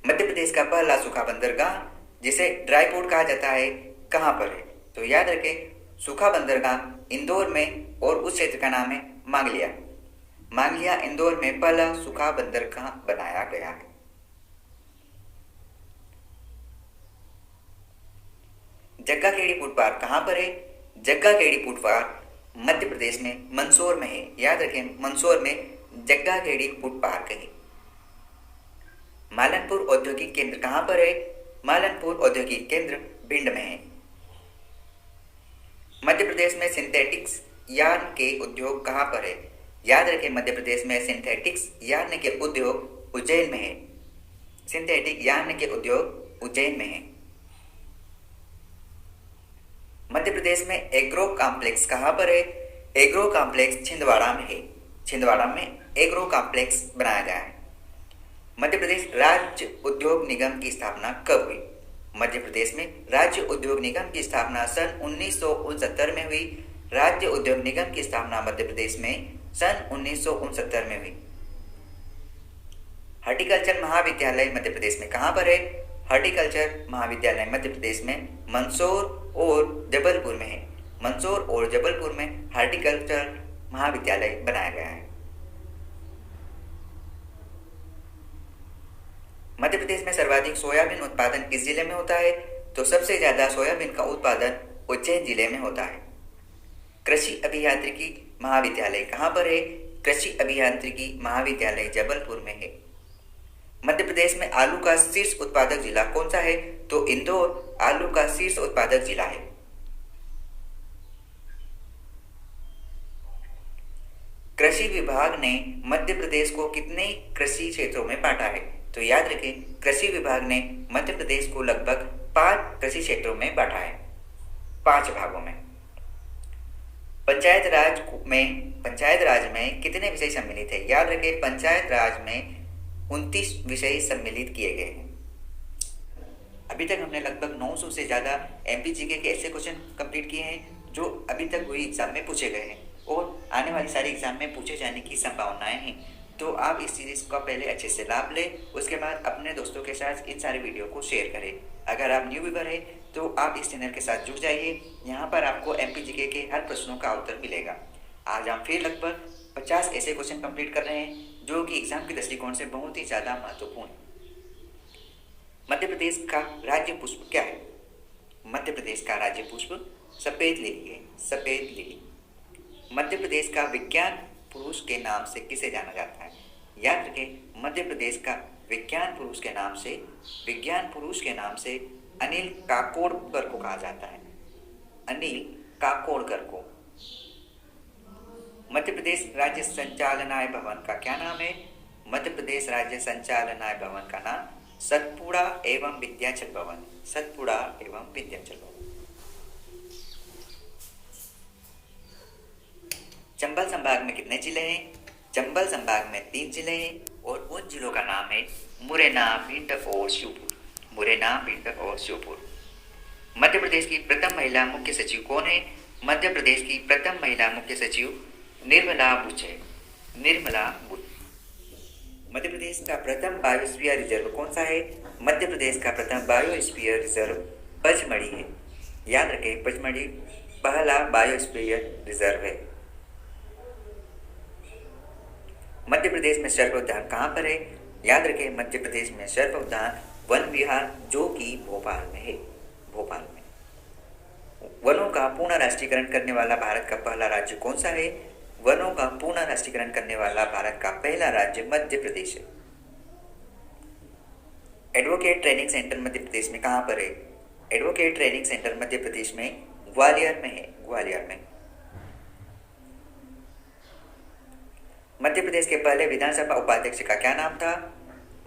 मध्य प्रदेश का पहला सूखा बंदरगाह जिसे ड्राई पोर्ट कहा जाता है कहां पर है? तो याद रखें, सूखा बंदरगाह इंदौर में और उस क्षेत्र का नाम है मांगलिया। मांगलिया इंदौर में पहला सूखा बंदरगाह बनाया गया है। जग्गा खेड़ी फूड पार्क कहां पर है? जग्गा खेड़ी फूड पार्क मध्य प्रदेश में मंदसौर में है। याद रखें, मंदसौर में जग्गा खेड़ी फूड पार्क है। मालनपुर औद्योगिक केंद्र कहां पर है? मालनपुर औद्योगिक केंद्र भिंड में है। मध्य प्रदेश में सिंथेटिक्स यार्न के उद्योग कहां पर है? याद रखें, मध्य प्रदेश में सिंथेटिक्स यार्न के उद्योग उज्जैन में है। सिंथेटिक यार्न के उद्योग उज्जैन में है। मध्य प्रदेश में एग्रो कॉम्प्लेक्स कहां पर है? एग्रो कॉम्प्लेक्स छिंदवाड़ा में है। छिंदवाड़ा में एग्रो कॉम्प्लेक्स बनाया गया है। मध्य प्रदेश राज्य उद्योग निगम की स्थापना कब हुई? मध्य प्रदेश में राज्य उद्योग निगम की स्थापना सन 1969 में हुई। राज्य उद्योग निगम की स्थापना मध्य प्रदेश में सन 1969 में हुई। हॉर्टिकल्चर महाविद्यालय मध्य प्रदेश में कहाँ पर है? हॉर्टिकल्चर महाविद्यालय मध्य प्रदेश में मंदसौर और जबलपुर में है। मंदसौर और जबलपुर में हॉर्टिकल्चर महाविद्यालय बनाया गया है। मध्य प्रदेश में सर्वाधिक सोयाबीन उत्पादन किस जिले में होता है? तो सबसे ज्यादा सोयाबीन का उत्पादन उज्जैन जिले में होता है। कृषि अभियांत्रिकी महाविद्यालय कहाँ पर है? कृषि अभियांत्रिकी महाविद्यालय जबलपुर में है। मध्य प्रदेश में आलू का शीर्ष उत्पादक जिला कौन सा है? तो इंदौर आलू का शीर्ष उत्पादक जिला है। कृषि विभाग ने मध्य प्रदेश को कितने कृषि क्षेत्रों में बांटा है? तो याद रखें, कृषि विभाग ने मध्य प्रदेश को लगभग 5 कृषि क्षेत्रों में बांटा है, 5 भागों में। पंचायत राज में कितने विषय सम्मिलित है? याद रखें, पंचायत राज में 29 विषय सम्मिलित किए गए हैं। अभी तक हमने लगभग 900 से ज्यादा एमपीजीके के ऐसे क्वेश्चन कंप्लीट किए हैं जो अभी तक हुई एग्जाम में पूछे गए हैं और आने वाली सारी एग्जाम में पूछे जाने की संभावनाएं हैं। तो आप इस सीरीज का पहले अच्छे से लाभ लें, उसके बाद अपने दोस्तों के साथ इन सारे वीडियो को शेयर करें। अगर आप न्यू व्यूअर हैं तो आप इस चैनल के साथ जुड़ जाइए। यहाँ पर आपको एमपीजीके के हर प्रश्नों का उत्तर मिलेगा। आज हम फिर लगभग 50 ऐसे क्वेश्चन कंप्लीट कर रहे हैं जो कि एग्जाम के दृष्टिकोण से बहुत ही ज़्यादा महत्वपूर्ण है। मध्य प्रदेश का राज्य पुष्प क्या है? मध्य प्रदेश का राज्य पुष्प सफेद लिली है, सफेद लिली। मध्य प्रदेश का विज्ञान पुरुष के नाम से किसे जाना जाता है? याद रखें, मध्य प्रदेश का विज्ञान पुरुष के नाम से अनिल काकोडकर को कहा जाता है, अनिल काकोडकर को। मध्य प्रदेश राज्य संचालनालय भवन का क्या नाम है? मध्य प्रदेश राज्य संचालनालय भवन का नाम सतपुड़ा एवं विद्याचल भवन, सतपुड़ा एवं विद्याचल भवन। चंबल संभाग में कितने जिले हैं? चंबल संभाग में 3 जिले हैं और उन जिलों का नाम है मुरैना, भिंड और श्योपुर, मुरैना, भिंड और श्योपुर। मध्य प्रदेश की प्रथम महिला मुख्य सचिव कौन है? मध्य प्रदेश की प्रथम महिला मुख्य सचिव निर्मला बुच है, निर्मला बुच। मध्य प्रदेश का प्रथम बायोस्फीयर रिजर्व कौन सा है? मध्य प्रदेश का प्रथम बायोस्फीयर रिजर्व पचमढ़ी है। याद रखें, पचमढ़ी पहला बायोस्फीयर रिजर्व है। मध्य प्रदेश में सर्प उद्यान कहाँ पर है? याद रखें, मध्य प्रदेश में सर्प उद्यान वन विहार जो कि भोपाल में है, भोपाल में। वनों का पूर्ण राष्ट्रीयकरण करने वाला भारत का पहला राज्य कौन सा है? वनों का पूर्ण राष्ट्रीयकरण करने वाला भारत का पहला राज्य मध्य प्रदेश है। Advocate training centre Madhya Pradesh में कहाँ पर है? Advocate training centre Madhya Pradesh में ग्वालियर में है, ग्वालियर में। मध्य प्रदेश के पहले विधानसभा उपाध्यक्ष का क्या नाम था?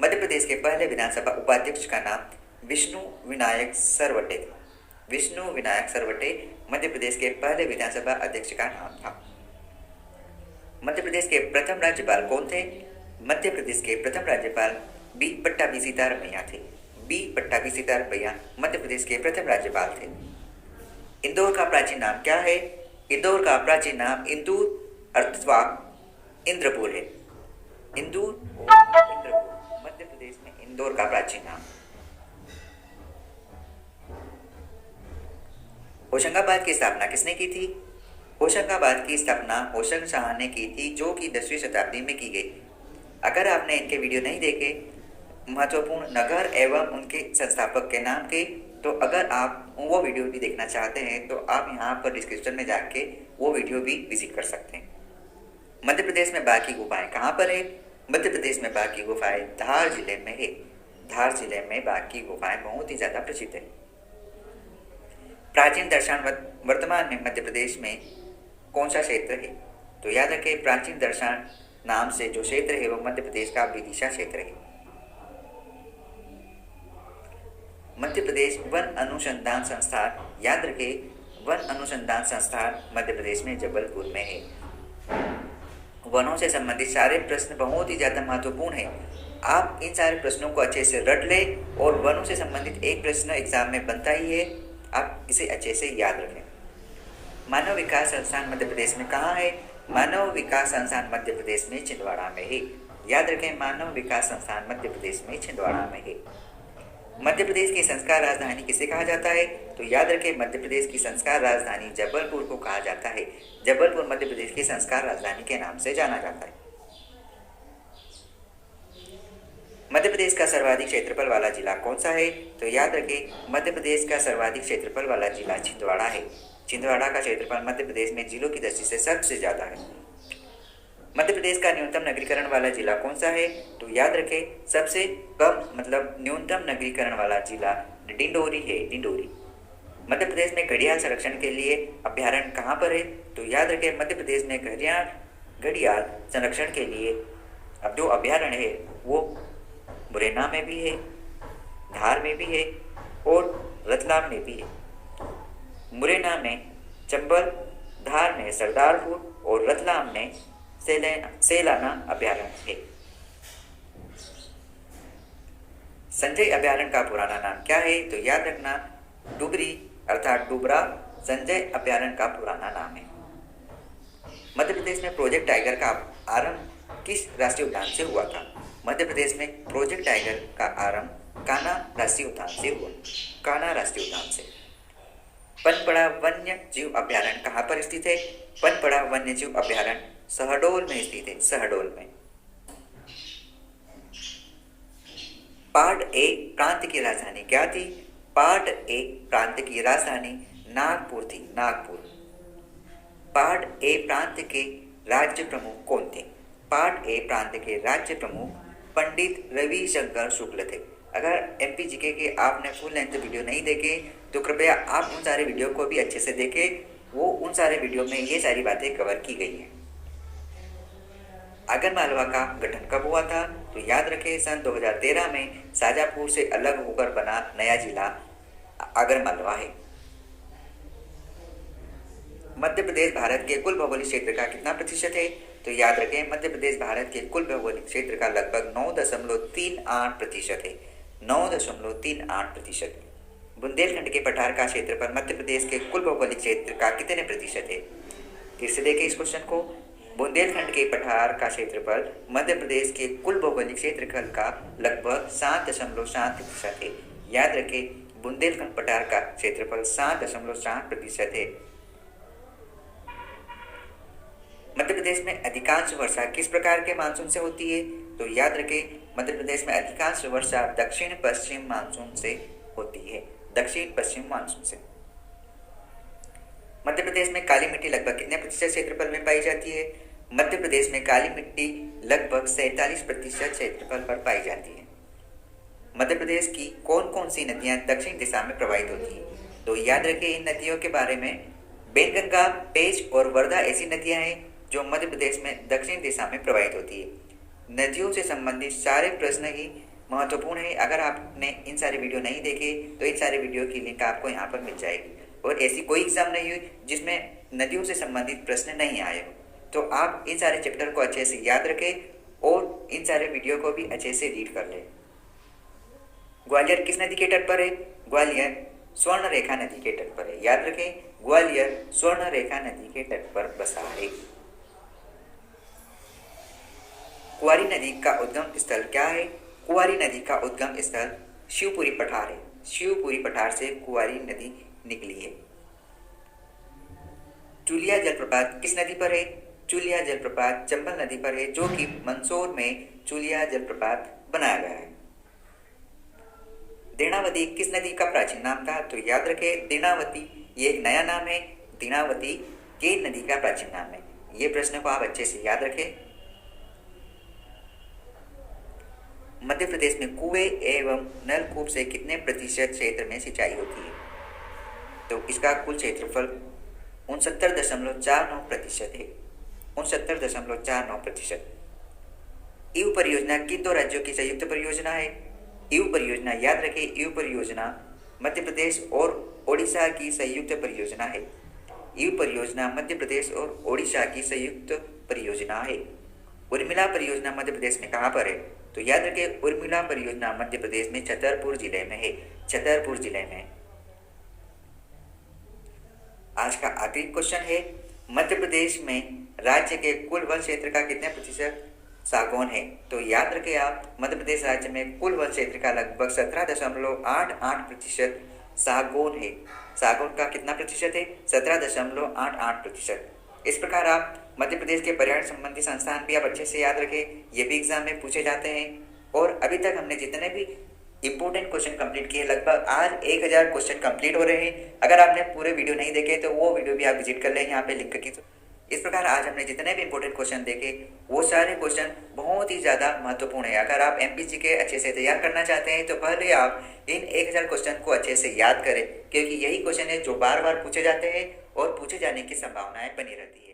मध्य प्रदेश के पहले विधानसभा उपाध्यक्ष का नाम विष्णु विनायक सरवटे था, विष्णु विनायक सरवटे मध्य प्रदेश के पहले विधानसभा अध्यक्ष का नाम था। मध्य प्रदेश के प्रथम राज्यपाल कौन थे? मध्य प्रदेश के प्रथम राज्यपाल बी पट्टाभी सीतारमैया थे, बी पट्टाभी सीतारमैया मध्य प्रदेश के प्रथम राज्यपाल थे। इंदौर का प्राचीन नाम क्या है? इंदौर का प्राचीन नाम इंदूर अथवा इंद्रपुर है, इंदूर और इंद्रपुर मध्य प्रदेश में इंदौर का प्राचीन नाम। होशंगाबाद की स्थापना किसने की थी? होशंगाबाद की स्थापना होशंग शाह ने की थी, जो कि 10वीं शताब्दी में की गई। अगर आपने इनके वीडियो नहीं देखे, महत्वपूर्ण नगर एवं उनके संस्थापक के नाम के, तो अगर आप वो वीडियो भी देखना चाहते हैं तो आप यहाँ पर डिस्क्रिप्शन में जाके वो वीडियो भी विजिट कर सकते हैं। मध्य प्रदेश में बाघ की गुफाएं कहाँ पर है? मध्य प्रदेश में बाघ की गुफाएं धार जिले में है, धार जिले में बाघ की गुफाएं बहुत ही ज्यादा प्रसिद्ध है। प्राचीन दर्शन वर्तमान में मध्य प्रदेश में कौन सा क्षेत्र है? तो याद रखें, प्राचीन दर्शन नाम से जो क्षेत्र है वो मध्य प्रदेश का विदिशा क्षेत्र है। मध्य प्रदेश वन अनुसंधान संस्थान, याद रखें, वन अनुसंधान संस्थान मध्य प्रदेश में जबलपुर में है। वनों से संबंधित सारे प्रश्न बहुत ही ज्यादा महत्वपूर्ण है। आप इन सारे प्रश्नों को अच्छे से रट ले और वनों से संबंधित एक प्रश्न एग्जाम में बनता ही है, आप इसे अच्छे से याद रखें। मानव विकास संस्थान मध्य प्रदेश में कहाँ है? मानव विकास संस्थान मध्य प्रदेश में छिंदवाड़ा में है। याद रखें, मानव विकास संस्थान मध्य प्रदेश में छिंदवाड़ा में है। मध्य प्रदेश की संस्कार राजधानी किसे कहा जाता है? तो याद रखें, मध्य प्रदेश की संस्कार राजधानी जबलपुर को कहा जाता है। जबलपुर मध्य प्रदेश की संस्कार राजधानी के नाम से जाना जाता है। मध्य प्रदेश का सर्वाधिक क्षेत्रफल वाला जिला कौन सा है? तो याद रखें, मध्य प्रदेश का सर्वाधिक क्षेत्रफल वाला जिला छिंदवाड़ा है। छिंदवाड़ा का क्षेत्रफल मध्य प्रदेश में जिलों की दृष्टि से सबसे ज्यादा है। मध्य प्रदेश का न्यूनतम नगरीकरण वाला जिला कौन सा है? तो याद रखें, सबसे कम मतलब न्यूनतम नगरीकरण वाला जिला डिंडोरी है। डिंडोरी। मध्य प्रदेश में घड़ियाल संरक्षण के लिए अभ्यारण्य कहाँ पर है? तो याद रखें, मध्य प्रदेश में घड़ियाल संरक्षण के लिए अब जो अभ्यारण्य है वो मुरैना में भी है, धार में भी है और रतलाम में भी है। मुरैना में चंबल, धार में सरदारपुर और रतलाम में सेलाना अभ्यारण्य है। संजय अभ्यारण्य का पुराना नाम क्या है? तो याद रखना, डुबरी अर्थात डुबरा संजय अभ्यारण्य का पुराना नाम है। मध्य प्रदेश में प्रोजेक्ट टाइगर का आरंभ किस राष्ट्रीय उद्यान से हुआ था? मध्य प्रदेश में प्रोजेक्ट टाइगर का आरंभ कान्हा राष्ट्रीय उद्यान से हुआ। कान्हा राष्ट्रीय उद्यान से। पनपड़ा वन्य जीव अभ्यारण्य कहाँ पर स्थित है? पनपड़ा वन्य जीव अभ्यारण्य सहडोल में स्थित है। सहडोल में। पार्ट ए प्रांत की राजधानी क्या थी? पार्ट ए प्रांत की राजधानी नागपुर थी। नागपुर। पार्ट ए प्रांत के राज्य प्रमुख कौन थे? पार्ट ए प्रांत के राज्य प्रमुख पंडित रविशंकर शुक्ल थे। अगर एमपीजीके के आपने फुल लेंथ वीडियो नहीं देखे तो कृपया आप उन सारे वीडियो को भी अच्छे से देखें। वो उन सारे वीडियो में ये सारी बातें कवर की गई हैं। आगरमालवा का गठन कब हुआ था? तो याद रखें, सन 2013 में शाजापुर से अलग होकर बना नया जिला आगरमालवा है। मध्य प्रदेश भारत के कुल भौगोलिक क्षेत्र का कितना प्रतिशत है? तो याद रखें, मध्य प्रदेश भारत के कुल भौगोलिक क्षेत्र का लगभग 9.38% है। 9.38%। बुंदेलखंड के पठार का क्षेत्रफल मध्य प्रदेश के कुल भौगोलिक क्षेत्र का कितने प्रतिशत है? फिर से देखें इस क्वेश्चन को। बुंदेलखंड के पठार का क्षेत्रफल मध्य प्रदेश के कुल भौगोलिक क्षेत्रफल का लगभग 7.7% है। याद रखें, बुंदेलखंड पठार का क्षेत्रफल 7.7% है। मध्य प्रदेश में अधिकांश वर्षा किस प्रकार के मानसून से होती है? तो याद रखें, मध्य प्रदेश में अधिकांश वर्षा दक्षिण पश्चिम मानसून से होती है। दक्षिण पश्चिम मानसून से। मध्य प्रदेश में काली मिट्टी लगभग कितने प्रतिशत क्षेत्रफल में पाई जाती है? मध्य प्रदेश में काली मिट्टी लगभग 47% क्षेत्रफल पर पाई जाती है। मध्य प्रदेश की कौन कौन सी नदियां दक्षिण दिशा में प्रवाहित होती है? तो याद रखें, इन नदियों के बारे में बेनगंगा, पेंच और वर्धा ऐसी नदियां हैं जो मध्य प्रदेश में दक्षिण दिशा में प्रवाहित होती है। नदियों से संबंधित सारे प्रश्न ही महत्वपूर्ण है। अगर आपने इन सारे वीडियो नहीं देखे तो इन सारे वीडियो की लिंक आपको यहाँ पर मिल जाएगी। और ऐसी कोई एग्जाम नहीं हुई जिसमें नदियों से संबंधित प्रश्न नहीं आए हो, तो आप इन सारे चैप्टर को अच्छे से याद रखें और इन सारे वीडियो को भी अच्छे से रीड कर लें। ग्वालियर किस नदी के तट पर है? ग्वालियर स्वर्ण रेखा नदी के तट पर है। याद रखें, ग्वालियर स्वर्ण रेखा नदी के तट पर बसा है। कुंवारी नदी का उद्गम स्थल क्या है? कुंवारी नदी का उद्गम स्थल शिवपुरी पठार है। शिवपुरी पठार से कुंवारी नदी निकली है। चुलिया जलप्रपात किस नदी पर है? चुलिया जलप्रपात चंबल नदी पर है, जो कि मंदसौर में चुलिया जलप्रपात बनाया गया है। देनावती किस नदी का प्राचीन नाम था? तो याद रखें, देनावती ये एक नया नाम है। देनावती केन नदी का प्राचीन नाम है। ये प्रश्न को आप अच्छे से याद रखें। मध्य प्रदेश में कुएं एवं नलकूप से कितने प्रतिशत क्षेत्र में सिंचाई होती है? तो इसका कुल क्षेत्रफल 69.49% है। 69.49%। ईव परियोजना किन दो राज्यों की संयुक्त परियोजना है? ईव परियोजना, याद रखें, ईव परियोजना मध्य प्रदेश और ओडिशा की संयुक्त परियोजना है। ईव परियोजना मध्य प्रदेश और ओडिशा की संयुक्त परियोजना है। उर्मिला परियोजना मध्य प्रदेश में कहाँ पर है? तो याद रखें उर्मिला परियोजना मध्य प्रदेश में छतरपुर जिले में है, छतरपुर जिले में। आज का आखिरी क्वेश्चन है, मध्य प्रदेश में राज्य के कुल वन क्षेत्र का कितने प्रतिशत सागौन है? तो याद रखें आप, मध्य प्रदेश राज्य में कुल वन क्षेत्र का लगभग 17.88% सागौन है। सागौन का कितना प्रतिशत है? 17.88%। इस प्रकार आप मध्य प्रदेश के पर्यावरण संबंधी संस्थान भी आप अच्छे से याद रखें, ये भी एग्जाम में पूछे जाते हैं। और अभी तक हमने जितने भी इंपॉर्टेंट क्वेश्चन कंप्लीट किए, लगभग आज 1000 क्वेश्चन कंप्लीट हो रहे हैं। अगर आपने पूरे वीडियो नहीं देखे तो वो वीडियो भी आप विजिट कर लें यहाँ पे लिंक की। इस प्रकार आज हमने जितने भी इंपॉर्टेंट क्वेश्चन देखे वो सारे क्वेश्चन बहुत ही ज़्यादा महत्वपूर्ण है। अगर आप एमपीसी के अच्छे से तैयार करना चाहते हैं तो पहले आप इन 1000 क्वेश्चन को अच्छे से याद करें, क्योंकि यही क्वेश्चन है जो बार बार पूछे जाते हैं और पूछे जाने की संभावनाएं बनी रहती है।